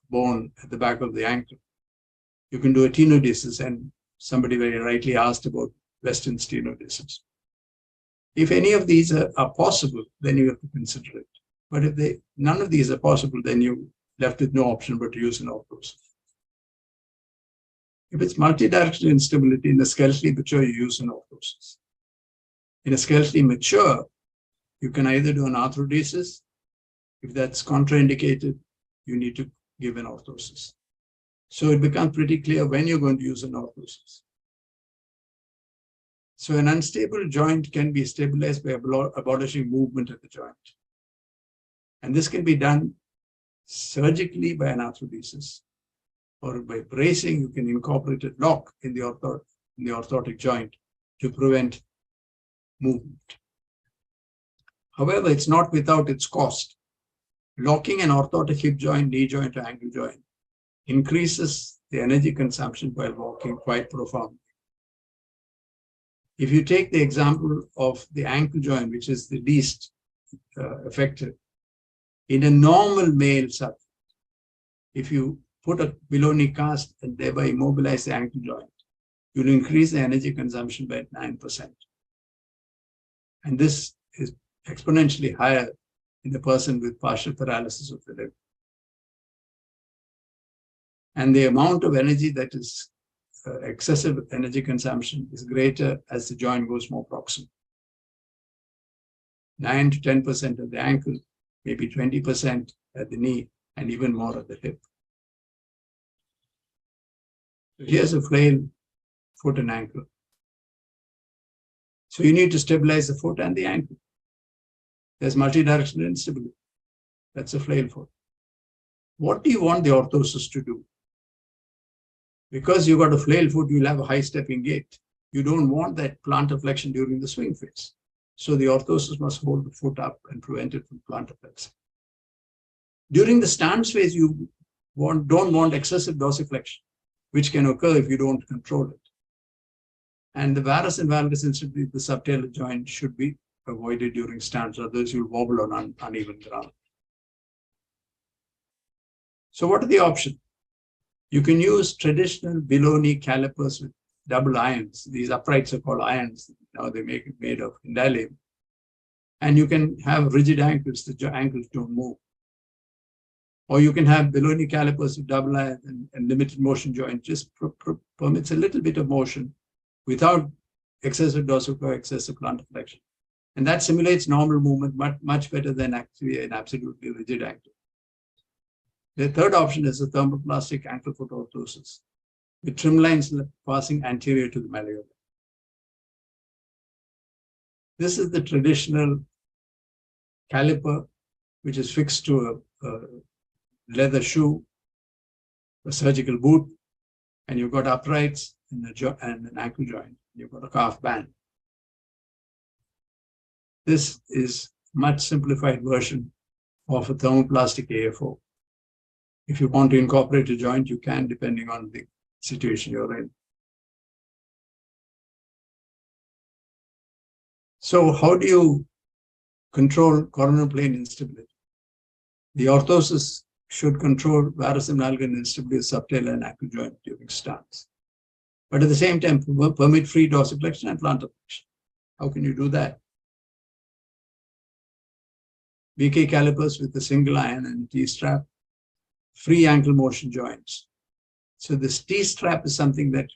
bone at the back of the ankle. You can do a tenodesis, and somebody very rightly asked about Western tenodesis. If any of these are possible, then you have to consider it. But if none of these are possible, then you're left with no option but to use an orthosis. If it's multidirectional instability in the skeletal mature, you use an orthosis. In a skeletally mature, you can either do an arthrodesis. If that's contraindicated, you need to give an orthosis. So it becomes pretty clear when you're going to use an orthosis. So an unstable joint can be stabilized by abolishing movement at the joint. And this can be done surgically by an arthrodesis, or by bracing. You can incorporate a lock in the orthotic joint to prevent movement. However, it's not without its cost. Locking an orthotic hip joint, knee joint, or ankle joint increases the energy consumption while walking quite profoundly. If you take the example of the ankle joint, which is the least affected, in a normal male subject, if you put a Bijlani cast and thereby immobilize the ankle joint, you'll increase the energy consumption by 9%. And this is exponentially higher in the person with partial paralysis of the limb. And the amount of energy that is excessive energy consumption is greater as the joint goes more proximal. 9 to 10% at the ankle, maybe 20% at the knee, and even more at the hip. So here's a flail foot and ankle. So you need to stabilize the foot and the ankle. There's multidirectional instability. That's a flail foot. What do you want the orthosis to do? Because you've got a flail foot, you'll have a high stepping gait. You don't want that plantar flexion during the swing phase. So the orthosis must hold the foot up and prevent it from plantar flexing. During the stance phase, you don't want excessive dorsiflexion, which can occur if you don't control it. And the varus and valgus instability, the subtalar joint, should be avoided during stance, otherwise you'll wobble on uneven ground. So what are the options? You can use traditional Bijlani calipers with double irons. These uprights are called irons. Now they make it made of indylame. And you can have rigid ankles, the ankles don't move. Or you can have Bijlani calipers with double irons and limited motion joint, just permits a little bit of motion without excessive dorsal or excessive plantar flexion. And that simulates normal movement much better than actually an absolutely rigid ankle. The third option is a thermoplastic ankle foot orthosis with trim lines passing anterior to the malleolus. This is the traditional caliper, which is fixed to a leather shoe, a surgical boot, and you've got uprights and an ankle joint. You've got a calf band. This is a much simplified version of a thermoplastic AFO. If you want to incorporate a joint, you can, depending on the situation you're in. So how do you control coronal plane instability? The orthosis should control varus and valgus instability of subtalar and ankle joint during stance. But at the same time, permit free dorsiflexion and plantar flexion. How can you do that? BK calipers with a single iron and a T-strap, free ankle motion joints. So this T-strap is something that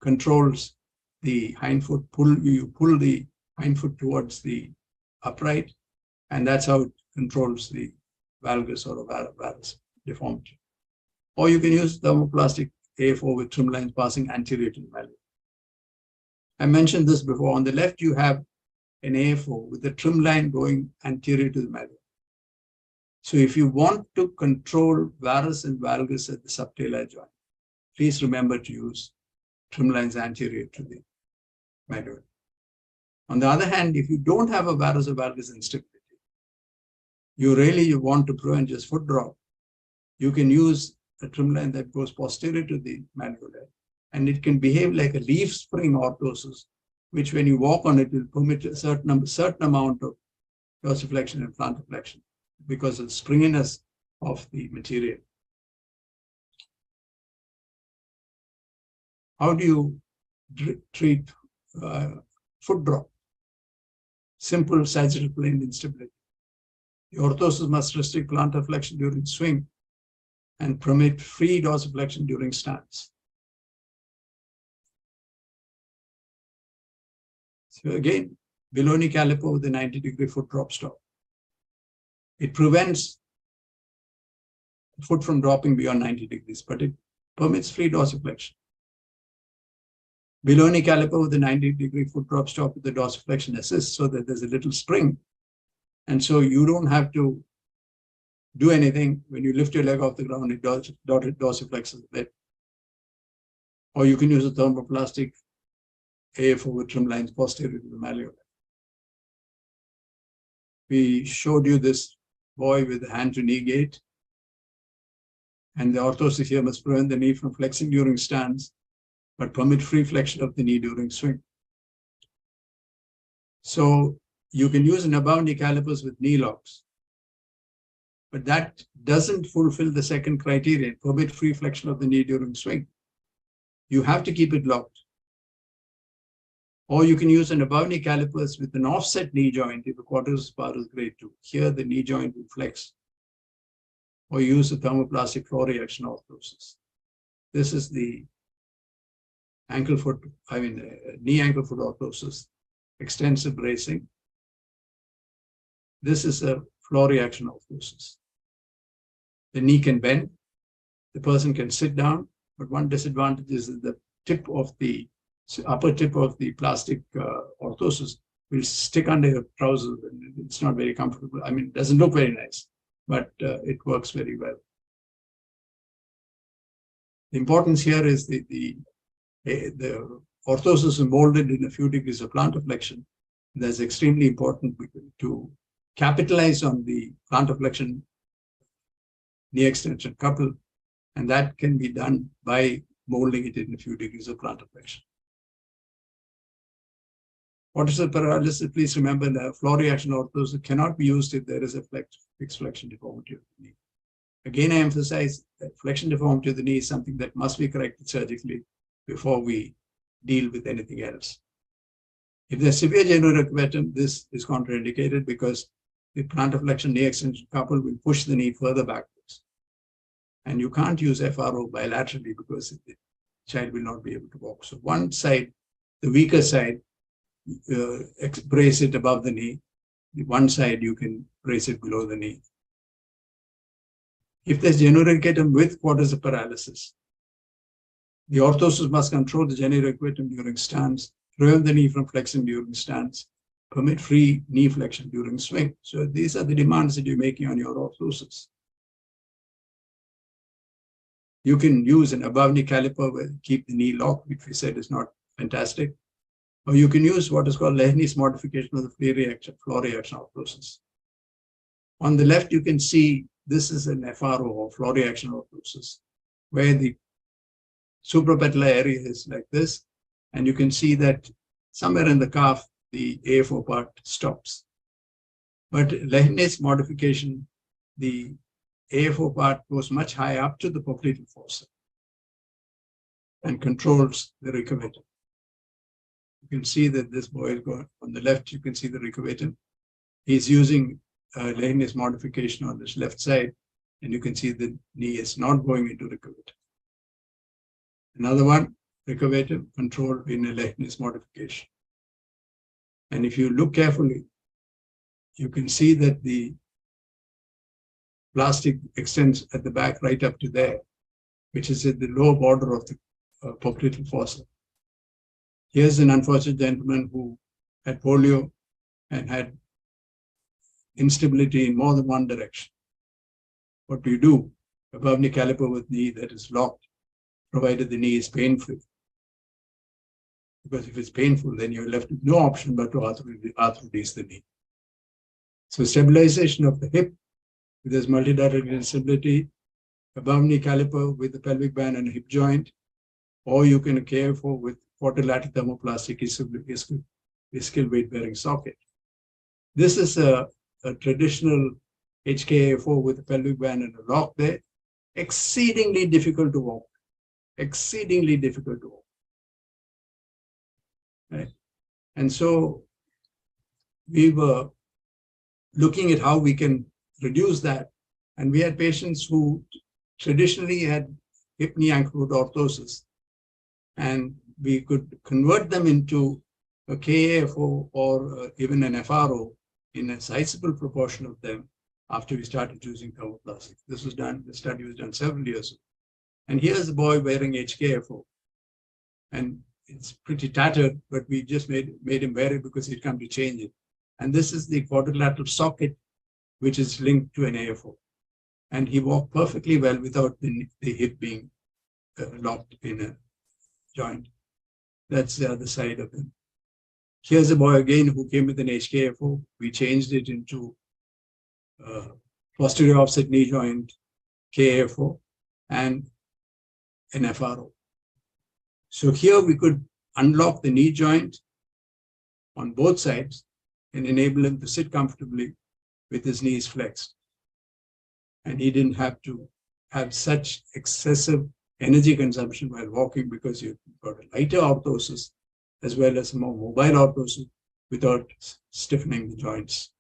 controls the hindfoot. You pull the hindfoot towards the upright, and that's how it controls the valgus or varus deformity. Or you can use thermoplastic AFO with trim lines passing anterior to the malleolus. I mentioned this before. On the left, you have an AFO with a trim line going anterior to the malleolus. So if you want to control varus and valgus at the subtalar joint, please remember to use trim lines anterior to the malleolus. On the other hand, if you don't have a varus or valgus instability, you want to prevent just foot drop, you can use a trim line that goes posterior to the malleolus, and it can behave like a leaf spring orthosis, which when you walk on it will permit a certain amount of dorsiflexion and plantar flexion because of the springiness of the material. How do you treat foot drop? Simple sagittal plane instability. The orthosis must restrict plantar flexion during swing and permit free dorsiflexion during stance. So again, Bijlani caliper with a 90-degree foot drop stop. It prevents the foot from dropping beyond 90 degrees, but it permits free dorsiflexion. Bijlani caliper with a 90-degree foot drop stop with the dorsiflexion assist so that there's a little spring. And so you don't have to do anything. When you lift your leg off the ground, it dorsiflexes a bit. Or you can use a thermoplastic AFO with trim lines posterior to the malleolus. We showed you this boy with the hand to knee gait. And the orthosis here must prevent the knee from flexing during stance, but permit free flexion of the knee during swing. So you can use an above knee calipers with knee locks, but that doesn't fulfill the second criterion, permit free flexion of the knee during swing. You have to keep it locked. Or you can use an above knee calipers with an offset knee joint if the quadriceps bar is grade 2. Here the knee joint will flex. Or use a thermoplastic floor reaction orthosis. This is the knee ankle foot orthosis, extensive bracing. This is a floor reaction orthosis. The knee can bend, the person can sit down, but one disadvantage is that the upper tip of the plastic orthosis will stick under your trousers, and it's not very comfortable. I mean, it doesn't look very nice, but it works very well. The importance here is the orthosis is molded in a few degrees of plantar flexion. That's extremely important to capitalize on the plantar flexion knee extension couple, and that can be done by molding it in a few degrees of plantar flexion. Quadriceps paralysis, please remember that floor reaction orthosis cannot be used if there is a fixed flexion deformity of the knee. Again, I emphasize that flexion deformity of the knee is something that must be corrected surgically before we deal with anything else. If there's severe genorecvetum, this is contraindicated because the plantar flexion knee extension couple will push the knee further backwards. And you can't use FRO bilaterally because the child will not be able to walk. So one side, the weaker side, brace it above the knee. The one side, you can brace it below the knee. If there's genorecvetum with quadriceps paralysis, the orthosis must control the genorecvetum during stance, prevent the knee from flexing during stance, permit free knee flexion during swing. So these are the demands that you're making on your orthosis. You can use an above knee caliper where keep the knee locked, which we said is not fantastic. Or you can use what is called Lehn's modification of the floor reaction orthosis. On the left, you can see this is an FRO or floor reaction orthosis, where the suprapatellar area is like this, and you can see that somewhere in the calf, the AFO part stops. But Lehn's modification, the AFO part goes much higher up to the popliteal fossa and controls the recurvatum. You can see that this boy is going on the left. You can see the recurvatum. He's using Lehn's modification on this left side, and you can see the knee is not going into recurvatum. Another one, recurvatum controlled in a Lehn's modification. And if you look carefully, you can see that the plastic extends at the back right up to there, which is at the lower border of the popliteal fossa. Here's an unfortunate gentleman who had polio and had instability in more than one direction. What do you do? Above knee caliper with knee that is locked, provided the knee is pain-free. Because if it's painful, then you're left with no option but to arthrodice the knee. So stabilization of the hip, if there's multidirectional instability, above knee caliper with the pelvic band and hip joint, or you can care for with quadrilateral thermoplastic ischial weight-bearing socket. This is a traditional HKA4 with a pelvic band and a lock there. Exceedingly difficult to walk. Exceedingly difficult to walk. Right? And so we were looking at how we can reduce that. And we had patients who traditionally had hip knee ankle foot orthosis. And we could convert them into a KAFO or even an FRO in a sizable proportion of them after we started using thermoplastic. This was done, the study was done several years ago. And here's the boy wearing HKFO. And it's pretty tattered, but we just made him wear it because he'd come to change it. And this is the quadrilateral socket, which is linked to an AFO. And he walked perfectly well without the hip being locked in a joint. That's the other side of him. Here's a boy again who came with an HKFO. We changed it into posterior offset knee joint, KFO, and an FRO. So here we could unlock the knee joint on both sides and enable him to sit comfortably with his knees flexed. And he didn't have to have such excessive energy consumption while walking because you've got a lighter orthosis as well as a more mobile orthosis without stiffening the joints.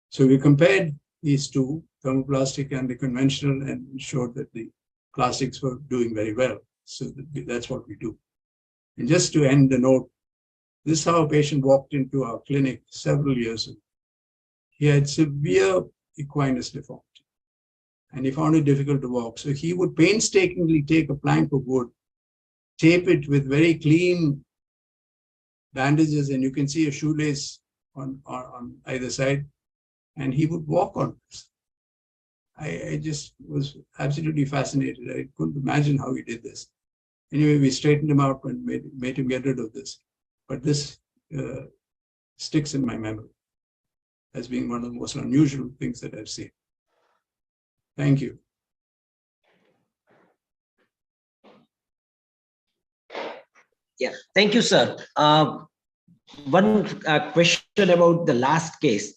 So we compared these two, thermoplastic and the conventional, and showed that the plastics were doing very well. So that's what we do. And just to end the note, this is how a patient walked into our clinic several years ago. He had severe equinus deformity, and he found it difficult to walk. So he would painstakingly take a plank of wood, tape it with very clean bandages, and you can see a shoelace on either side, and he would walk on this. I just was absolutely fascinated. I couldn't imagine how he did this. Anyway, we straightened him out and made him get rid of this. But this sticks in my memory as being one of the most unusual things that I've seen. Thank you. Yeah, thank you, sir. One question about the last case.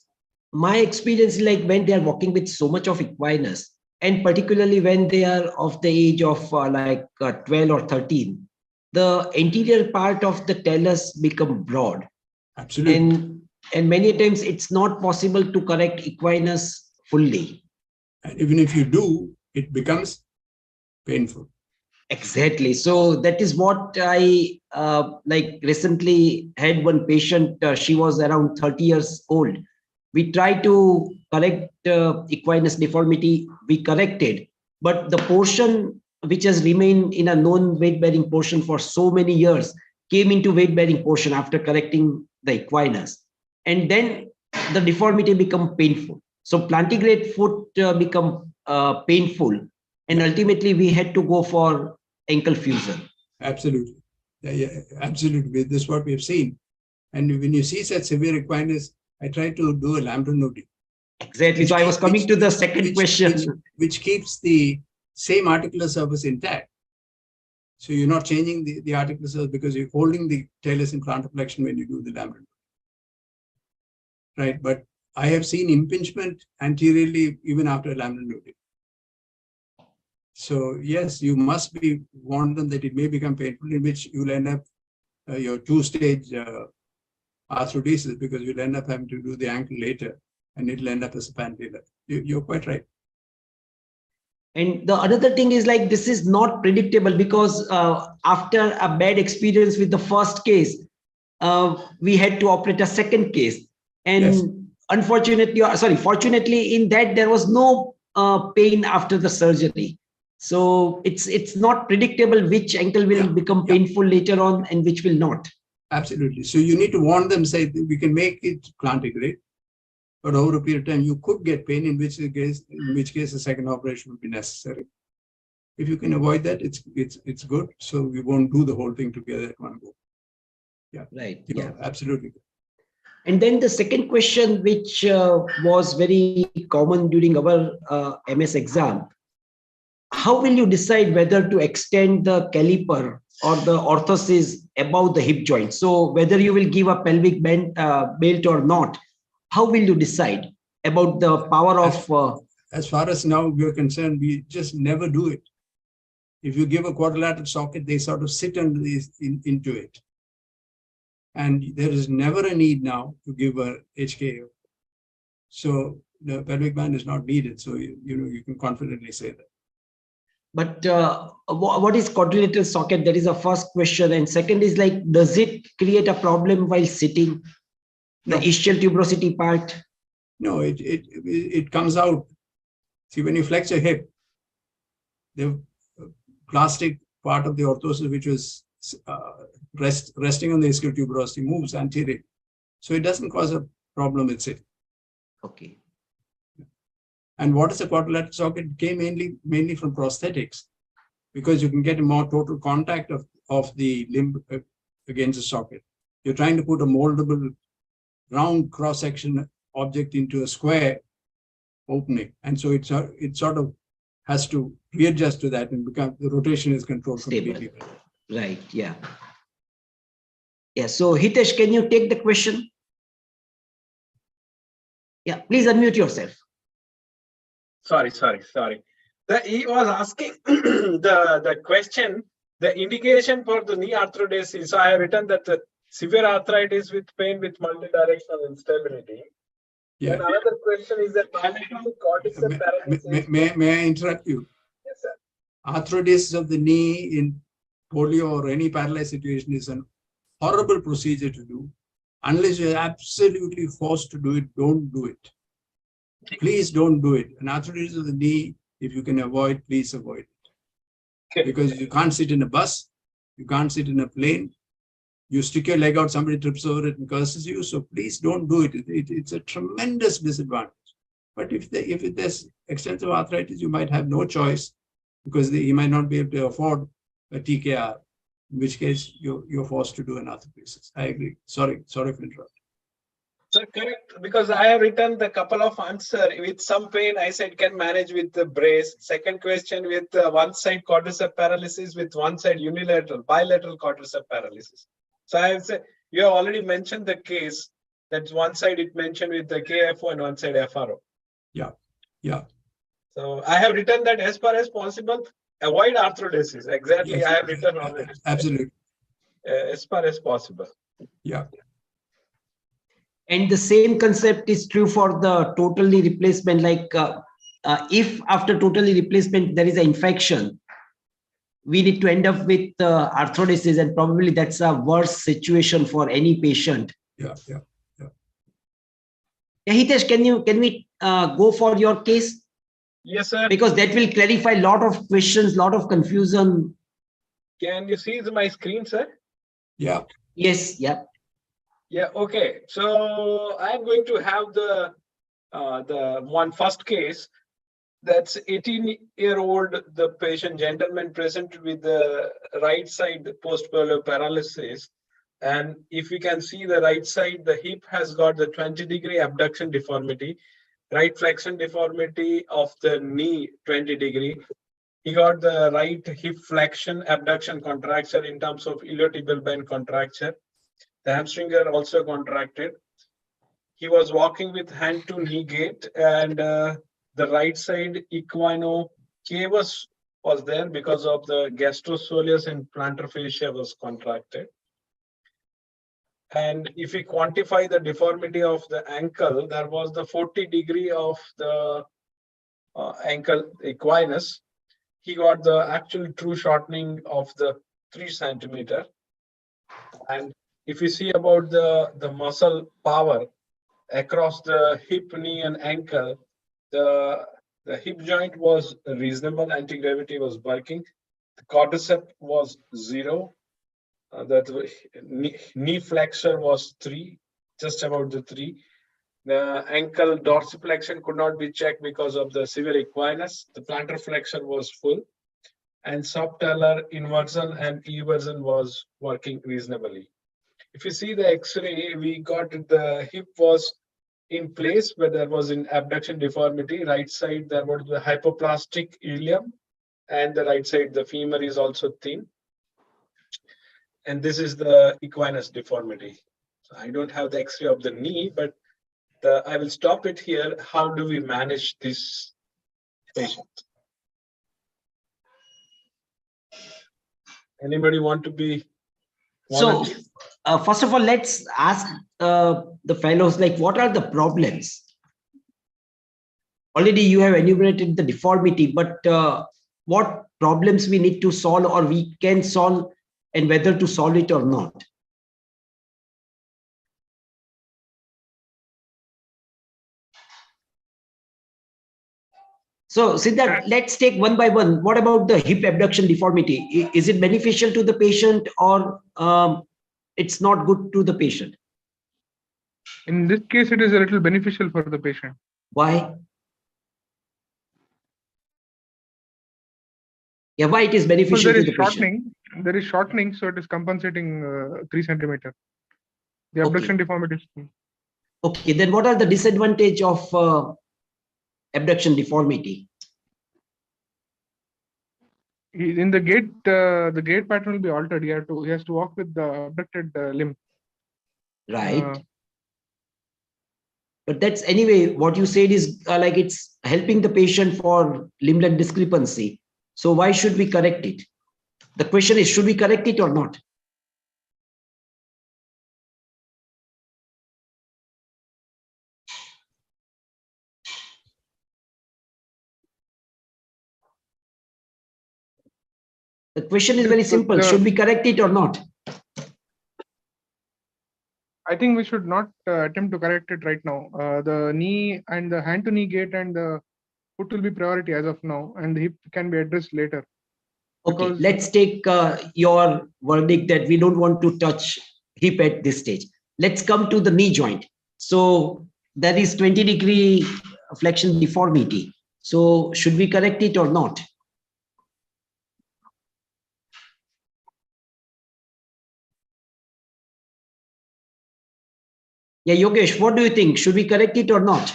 My experience is like when they are walking with so much of equinus, and particularly when they are of the age of 12 or 13, the anterior part of the talus become broad. Absolutely. And many times it's not possible to correct equinus fully. And even if you do, it becomes painful. Exactly. So that is what I recently had one patient. She was around 30 years old. We tried to correct equinus deformity. We corrected, but the portion which has remained in a non-weight bearing portion for so many years came into weight bearing portion after correcting the equinus, and then the deformity become painful. So plantigrade foot become painful, and ultimately we had to go for ankle fusion. Absolutely. Yeah, absolutely. This is what we have seen. And when you see such severe equinus, I try to do a lambda noding. Exactly. So I was coming to the second question. Which keeps the same articular surface intact. So you're not changing the articular surface because you're holding the talus in plantar flexion when you do the lambda noding. Right. But I have seen impingement anteriorly even after lambda noding. So yes, you must be warned them that it may become painful, in which you'll end up your two-stage arthrodesis, because you'll end up having to do the ankle later, and it'll end up as a pantella. You're quite right. And the another thing is like this is not predictable, because after a bad experience with the first case, we had to operate a second case, and yes. Fortunately, in that there was no pain after the surgery. So it's not predictable which ankle will become painful later on and which will not. Absolutely. So you need to warn them, say we can make it plantigrade, but over a period of time you could get pain, in which case a second operation would be necessary. If you can avoid that, it's good. So we won't do the whole thing together at one go. Yeah. Right. Yeah. Absolutely. And then the second question, which was very common during our MS exam. How will you decide whether to extend the caliper or the orthosis above the hip joint? So whether you will give a pelvic belt or not, how will you decide about the power of... As far as now we're concerned, we just never do it. If you give a quadrilateral socket, they sort of sit under into it. And there is never a need now to give a HKO. So the pelvic band is not needed. So you can confidently say that. But what is quadrilateral socket? That is the first question. And second is like, does it create a problem while sitting? The No. ischial tuberosity part? No, it comes out. See, when you flex your hip, the plastic part of the orthosis, which was resting on the ischial tuberosity, moves anterior. So it doesn't cause a problem with sitting. Okay. And what is a quadrilateral socket? It came mainly from prosthetics, because you can get a more total contact of the limb against the socket. You're trying to put a moldable round cross-section object into a square opening. And so it sort of has to readjust to that and become, the rotation is controlled completely. Right, yeah. Yeah, so Hitesh, can you take the question? Yeah, please unmute yourself. Sorry. He was asking the question, the indication for the knee arthrodesis. So I have written that the severe arthritis with pain with multidirectional instability. Yeah. And another question is that bilateral cortical paralysis. May I interrupt you? Yes, sir. Arthrodesis of the knee in polio or any paralyzed situation is an horrible procedure to do. Unless you're absolutely forced to do it, don't do it. Please don't do it. An arthrodesis of the knee, if you can avoid, please avoid it. Okay. Because you can't sit in a bus, you can't sit in a plane. You stick your leg out, somebody trips over it and curses you. So please don't do it. It's a tremendous disadvantage. But if there's extensive arthritis, you might have no choice, because he might not be able to afford a TKR, in which case you're forced to do an arthrodesis. I agree. Sorry for interrupting. So correct, because I have written the couple of answers. With some pain, I said can manage with the brace. Second question with one side quadricep paralysis, with one side bilateral quadricep paralysis. So I have said, you have already mentioned the case. That's one side it mentioned with the KFO and one side FRO. Yeah. So I have written that as far as possible, avoid arthrodesis. Exactly, yes, I have written already. Absolutely. As far as possible. Yeah. And the same concept is true for the total knee replacement. Like if after total knee replacement there is an infection, we need to end up with arthrodesis, and probably that's a worse situation for any patient. Yeah. Hitesh, can we go for your case? Yes, sir. Because that will clarify a lot of questions, lot of confusion. Can you see my screen, sir? Yeah. Yes. Yeah. Yeah. Okay. So I'm going to have the one first case. That's 18-year-old, the patient gentleman presented with the right side post-polio paralysis. And if you can see the right side, the hip has got the 20-degree abduction deformity, right flexion deformity of the knee 20-degree. He got the right hip flexion abduction contracture in terms of iliotibial band contracture. The hamstring are also contracted. He was walking with hand to knee gait, and the right side equinocavus was there because of the gastrosoleus and plantar fascia was contracted. And if we quantify the deformity of the ankle, there was the 40-degree of the ankle equinus. He got the actual true shortening of the 3 centimeter. And if you see about the muscle power across the hip, knee, and ankle, the hip joint was reasonable, anti-gravity was working. The quadricep was 0. The knee flexor was 3, just about the 3. The ankle dorsiflexion could not be checked because of the severe equinus. The plantar flexion was full, and subtalar inversion and eversion was working reasonably. If you see the X-ray, we got the hip was in place, but there was an abduction deformity. Right side, there was the hypoplastic ilium, and the right side, the femur is also thin. And this is the equinus deformity. So I don't have the X-ray of the knee, but I will stop it here. How do we manage this patient? Anybody want to be? So, first of all, let's ask the fellows, like, what are the problems? Already you have enumerated the deformity, but what problems we need to solve or we can solve and whether to solve it or not. So Siddharth, let's take one by one. What about the hip abduction deformity? Is it beneficial to the patient or it's not good to the patient? In this case, it is a little beneficial for the patient. Why? Yeah, why it is beneficial to the patient? There is shortening, so it is compensating 3 centimeter. The abduction deformity. Okay, then what are the disadvantage of abduction deformity? In the gait pattern will be altered. He has to walk with the abducted limb. Right. But that's anyway, what you said is like it's helping the patient for limb-length discrepancy. So why should we correct it? The question is, should we correct it or not? The question is very simple. Should we correct it or not? I think we should not attempt to correct it right now. The knee and the hand to knee gait and the foot will be priority as of now, and the hip can be addressed later. Okay, let's take your verdict that we don't want to touch hip at this stage. Let's come to the knee joint. So that is 20-degree flexion deformity. So should we correct it or not? Yeah, Yogesh, what do you think? Should we correct it or not?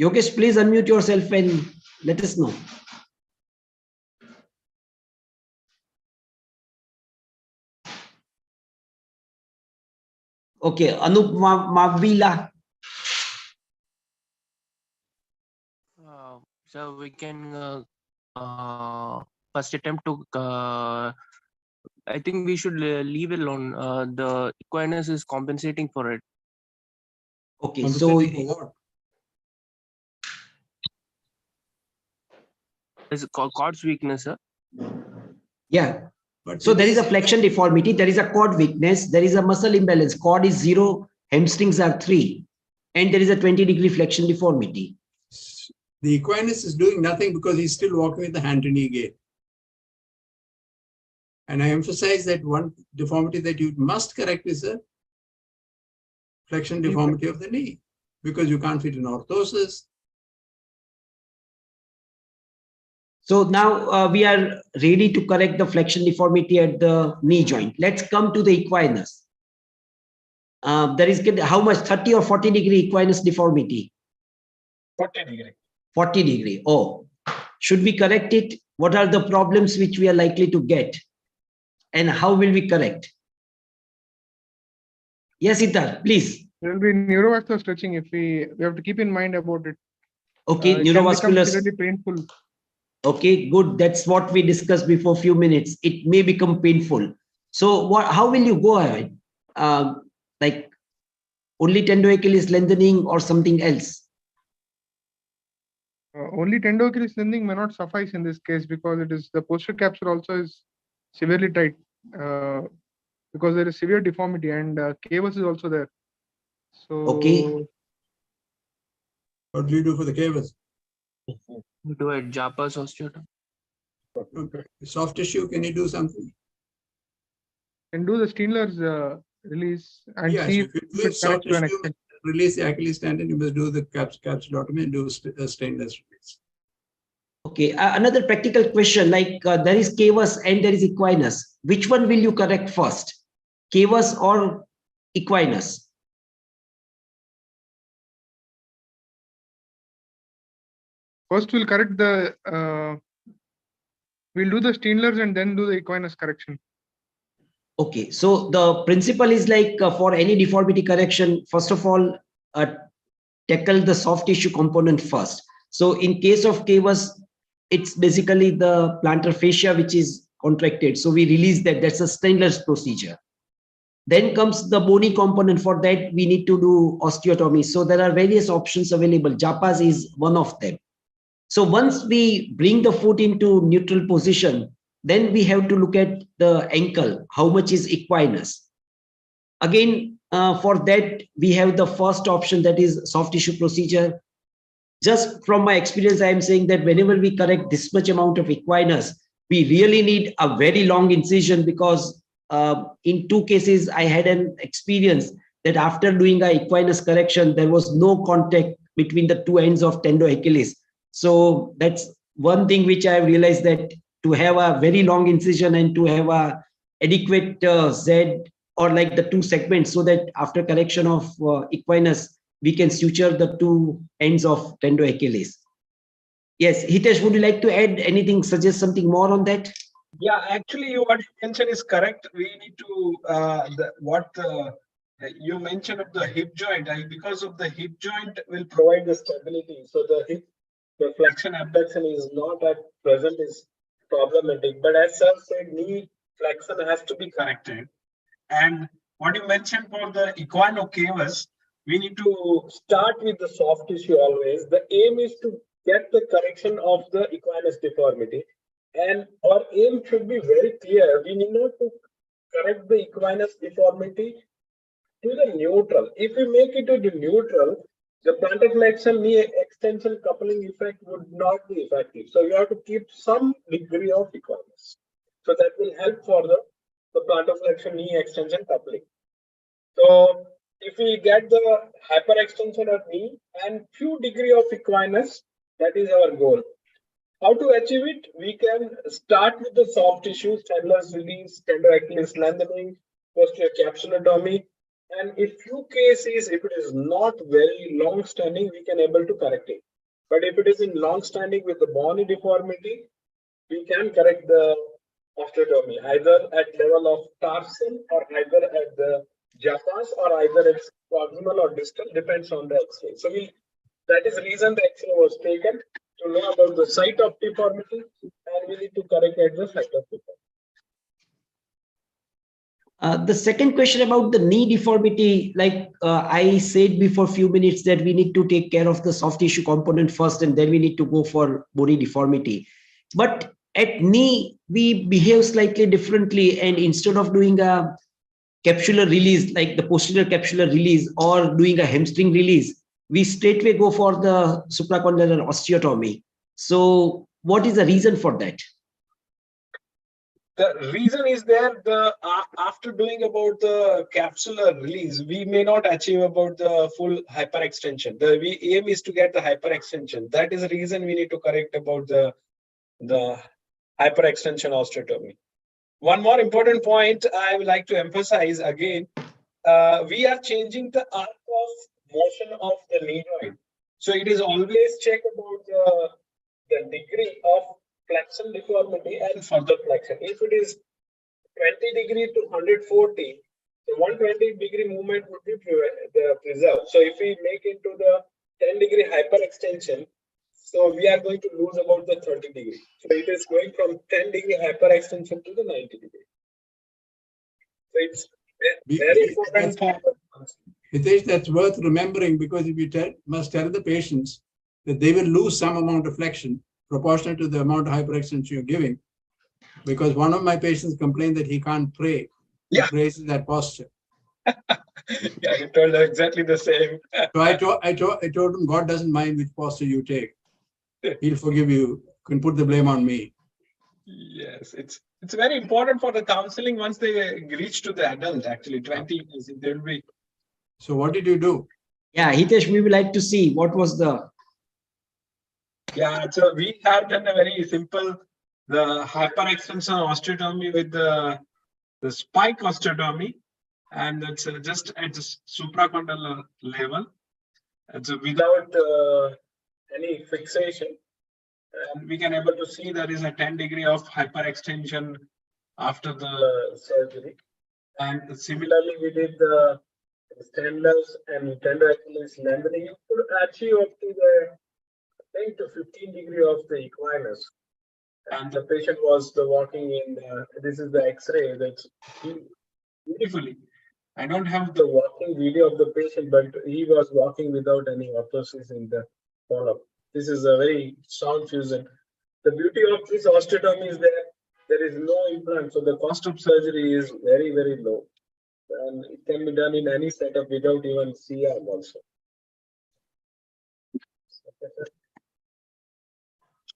Yogesh, please unmute yourself and let us know. Okay, Anup Mavila. So we can first attempt to. I think we should leave it alone. The equinus is compensating for it. Okay, so It's cord's weakness, sir. Yeah. So there is a flexion deformity, there is a cord weakness, there is a muscle imbalance. Cord is 0, hamstrings are 3, and there is a 20-degree flexion deformity. The equinus is doing nothing because he's still walking with the hand to knee gait. And I emphasize that one deformity that you must correct is a flexion deformity of the knee, because you can't fit an orthosis. So now we are ready to correct the flexion deformity at the knee joint. Let's come to the equinus. There is how much, 30 or 40-degree equinus deformity? 40 degree. 40 degree. Oh, should we correct it? What are the problems which we are likely to get? And how will we correct? Yes, Itar, please. There will be neurovascular stretching if we have to keep in mind about it. Okay, it neurovascular. Can become really painful. Okay, good. That's what we discussed before a few minutes. It may become painful. So how will you go ahead? Like only tendoachilles lengthening or something else? Only tendoachilles lengthening may not suffice in this case, because it is the posterior capsule also is severely tight, because there is severe deformity, and cavus is also there. So okay. What do you do for the cavus? You do it, Japa's osteotomy. Okay. Soft tissue, can you do something? Can do the Steinler's release and see if you do soft tissue, release the Achilles tendon, you must do the capsulotomy and do stainless release. Okay, another practical question, like there is cavus and there is equinus. Which one will you correct first? Cavus or equinus? First, we'll correct the, we'll do the Steinler's and then do the equinus correction. Okay, so the principle is like for any deformity correction, first of all, tackle the soft tissue component first. So in case of cavus, it's basically the plantar fascia which is contracted. So we release that. That's a Steinler's procedure. Then comes the bony component. For that, we need to do osteotomy. So there are various options available. Japas is one of them. So once we bring the foot into neutral position, then we have to look at the ankle, how much is equinus. Again, for that, we have the first option, that is soft tissue procedure. Just from my experience, I am saying that whenever we correct this much amount of equinus, we really need a very long incision, because in 2 cases, I had an experience that after doing a equinus correction, there was no contact between the 2 ends of tendo Achilles. So that's one thing which I realized, that to have a very long incision and to have a adequate Z, or like the 2 segments, so that after correction of equinus, we can suture the 2 ends of tendo Achilles. Yes, Hitesh, would you like to add anything, suggest something more on that? Yeah, actually, what you mentioned is correct. We need to you mentioned of the hip joint. Because of the hip joint will provide the stability. So the hip, the flexion abduction is not at present is problematic. But as Sir said, knee flexion has to be corrected. And what you mentioned for the equinocavus, we need to start with the soft tissue always. The aim is to get the correction of the equinus deformity. And our aim should be very clear. We need not to correct the equinus deformity to the neutral. If we make it to the neutral, the plantar flexion knee extension coupling effect would not be effective. So you have to keep some degree of equinus. So that will help for the plantar flexion knee extension coupling. So if we get the hyperextension of knee and few degree of equinus, that is our goal. How to achieve it? We can start with the soft tissue, Chandler's release, tendo Achilles lengthening, posterior capsulotomy, and in few cases, if it is not very long standing, we can able to correct it. But if it is in long standing with the bony deformity, we can correct the osteotomy either at level of tarsal or either at the japas or either it's proximal or distal, depends on the X-ray. So that is the reason the X-ray was taken, to know about the site of deformity, and we need to correct at the site of deformity. The second question about the knee deformity, like I said before a few minutes, that we need to take care of the soft tissue component first, and then we need to go for bony deformity. But at knee, we behave slightly differently, and instead of doing a capsular release, like the posterior capsular release, or doing a hamstring release, we straightway go for the supracondylar osteotomy. So what is the reason for that? The reason is there, after doing about the capsular release, we may not achieve about the full hyperextension. The aim is to get the hyperextension. That is the reason we need to correct about the hyperextension osteotomy. One more important point I would like to emphasize again, we are changing the arc of motion of the knee joint. So it is always check about the degree of flexion deformity and further flexion. If it is 20 degree to 140, the 120 degree movement would be preserved. So if we make into the 10 degree hyperextension, so we are going to lose about the 30 degree. So it is going from 10 degree hyperextension to the 90 degree. So it's very important. Hitesh, that's worth remembering, because if you must tell the patients that they will lose some amount of flexion proportional to the amount of hyperextension you're giving. Because one of my patients complained that he can't pray. He prays in that posture. Yeah, you told her exactly the same. So I told him, God doesn't mind which posture you take. He'll forgive you. You can put the blame on me. Yes, it's very important for the counseling once they reach to the adult, actually, 20 years, there will be. So what did you do? Yeah, Hitesh, we would like to see what was the... Yeah, so we have done a very simple, the hyperextension osteotomy with the spike osteotomy, and it's just at the supracondylar level. And so without any fixation, and we can able to see there is a 10 degree of hyperextension after the surgery. And similarly, we did the Chandler's and tendo Achilles lengthening. You could achieve up to the 10 to 15 degree of the equinus. And the patient was walking in, this is the X-ray, that's beautifully. I don't have the walking video of the patient, but he was walking without any orthosis in the follow-up. This is a very sound fusion. The beauty of this osteotomy is that there is no implant, so the cost of surgery is very, very low. And it can be done in any setup without even CR also.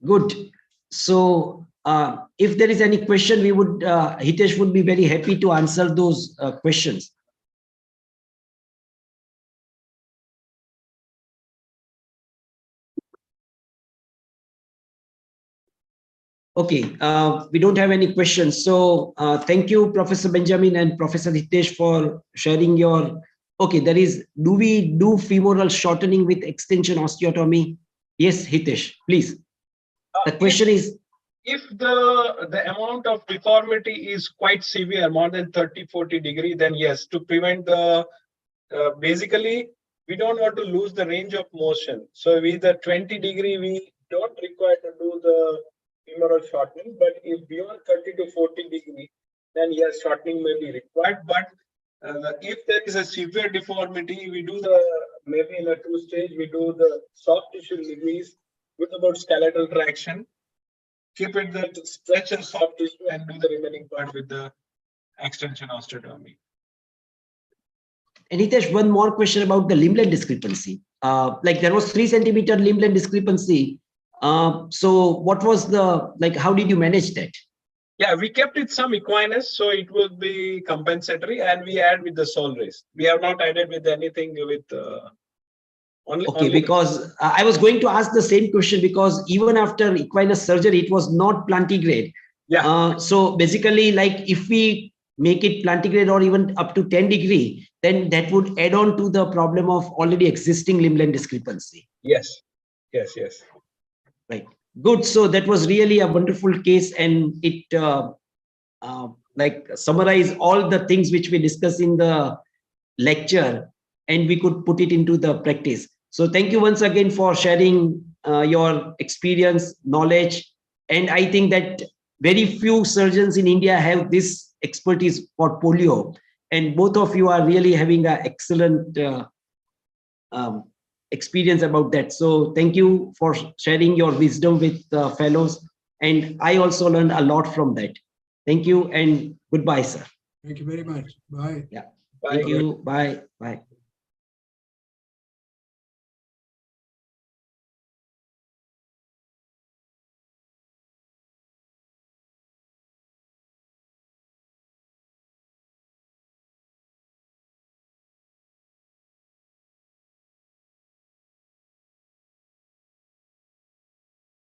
Good. So if there is any question, we would, Hitesh would be very happy to answer those questions. Okay, we don't have any questions. So thank you, Professor Benjamin and Professor Hitesh, for sharing your, okay, there is, do we do femoral shortening with extension osteotomy? Yes, Hitesh, please. The question is, if the amount of deformity is quite severe, more than 30-40 degree, then yes, to prevent the, basically, we don't want to lose the range of motion. So with the 20 degree, we don't require to do the femoral shortening, but if beyond 30 to 40 degree, then yes, shortening may be required. But if there is a severe deformity, we do the, maybe in a 2-stage, we do the soft tissue release with about skeletal traction, keep it the stretch and soft tissue, and do the remaining part with the extension osteotomy. and Hitesh, one more question about the limb length discrepancy. Like there was 3 centimeter limb length discrepancy. So what was the, like, how did you manage that? Yeah, we kept it some equinus, so it will be compensatory, and we add with the sole raise. We have not added with anything with only. Okay, because I was going to ask the same question, because even after equinus surgery, it was not plantigrade. Yeah. So basically, like if we make it plantigrade or even up to 10 degree, then that would add on to the problem of already existing limb length discrepancy. Yes, yes, yes. Right. Good. So that was really a wonderful case, and it like summarize all the things which we discussed in the lecture, and we could put it into the practice. So thank you once again for sharing your experience, knowledge, and I think that very few surgeons in India have this expertise for polio, and both of you are really having an excellent experience about that. So thank you for sharing your wisdom with the fellows, and I also learned a lot from that. Thank you and goodbye, sir. Thank you very much. Bye. Yeah. Bye. Thank you. Bye. Bye.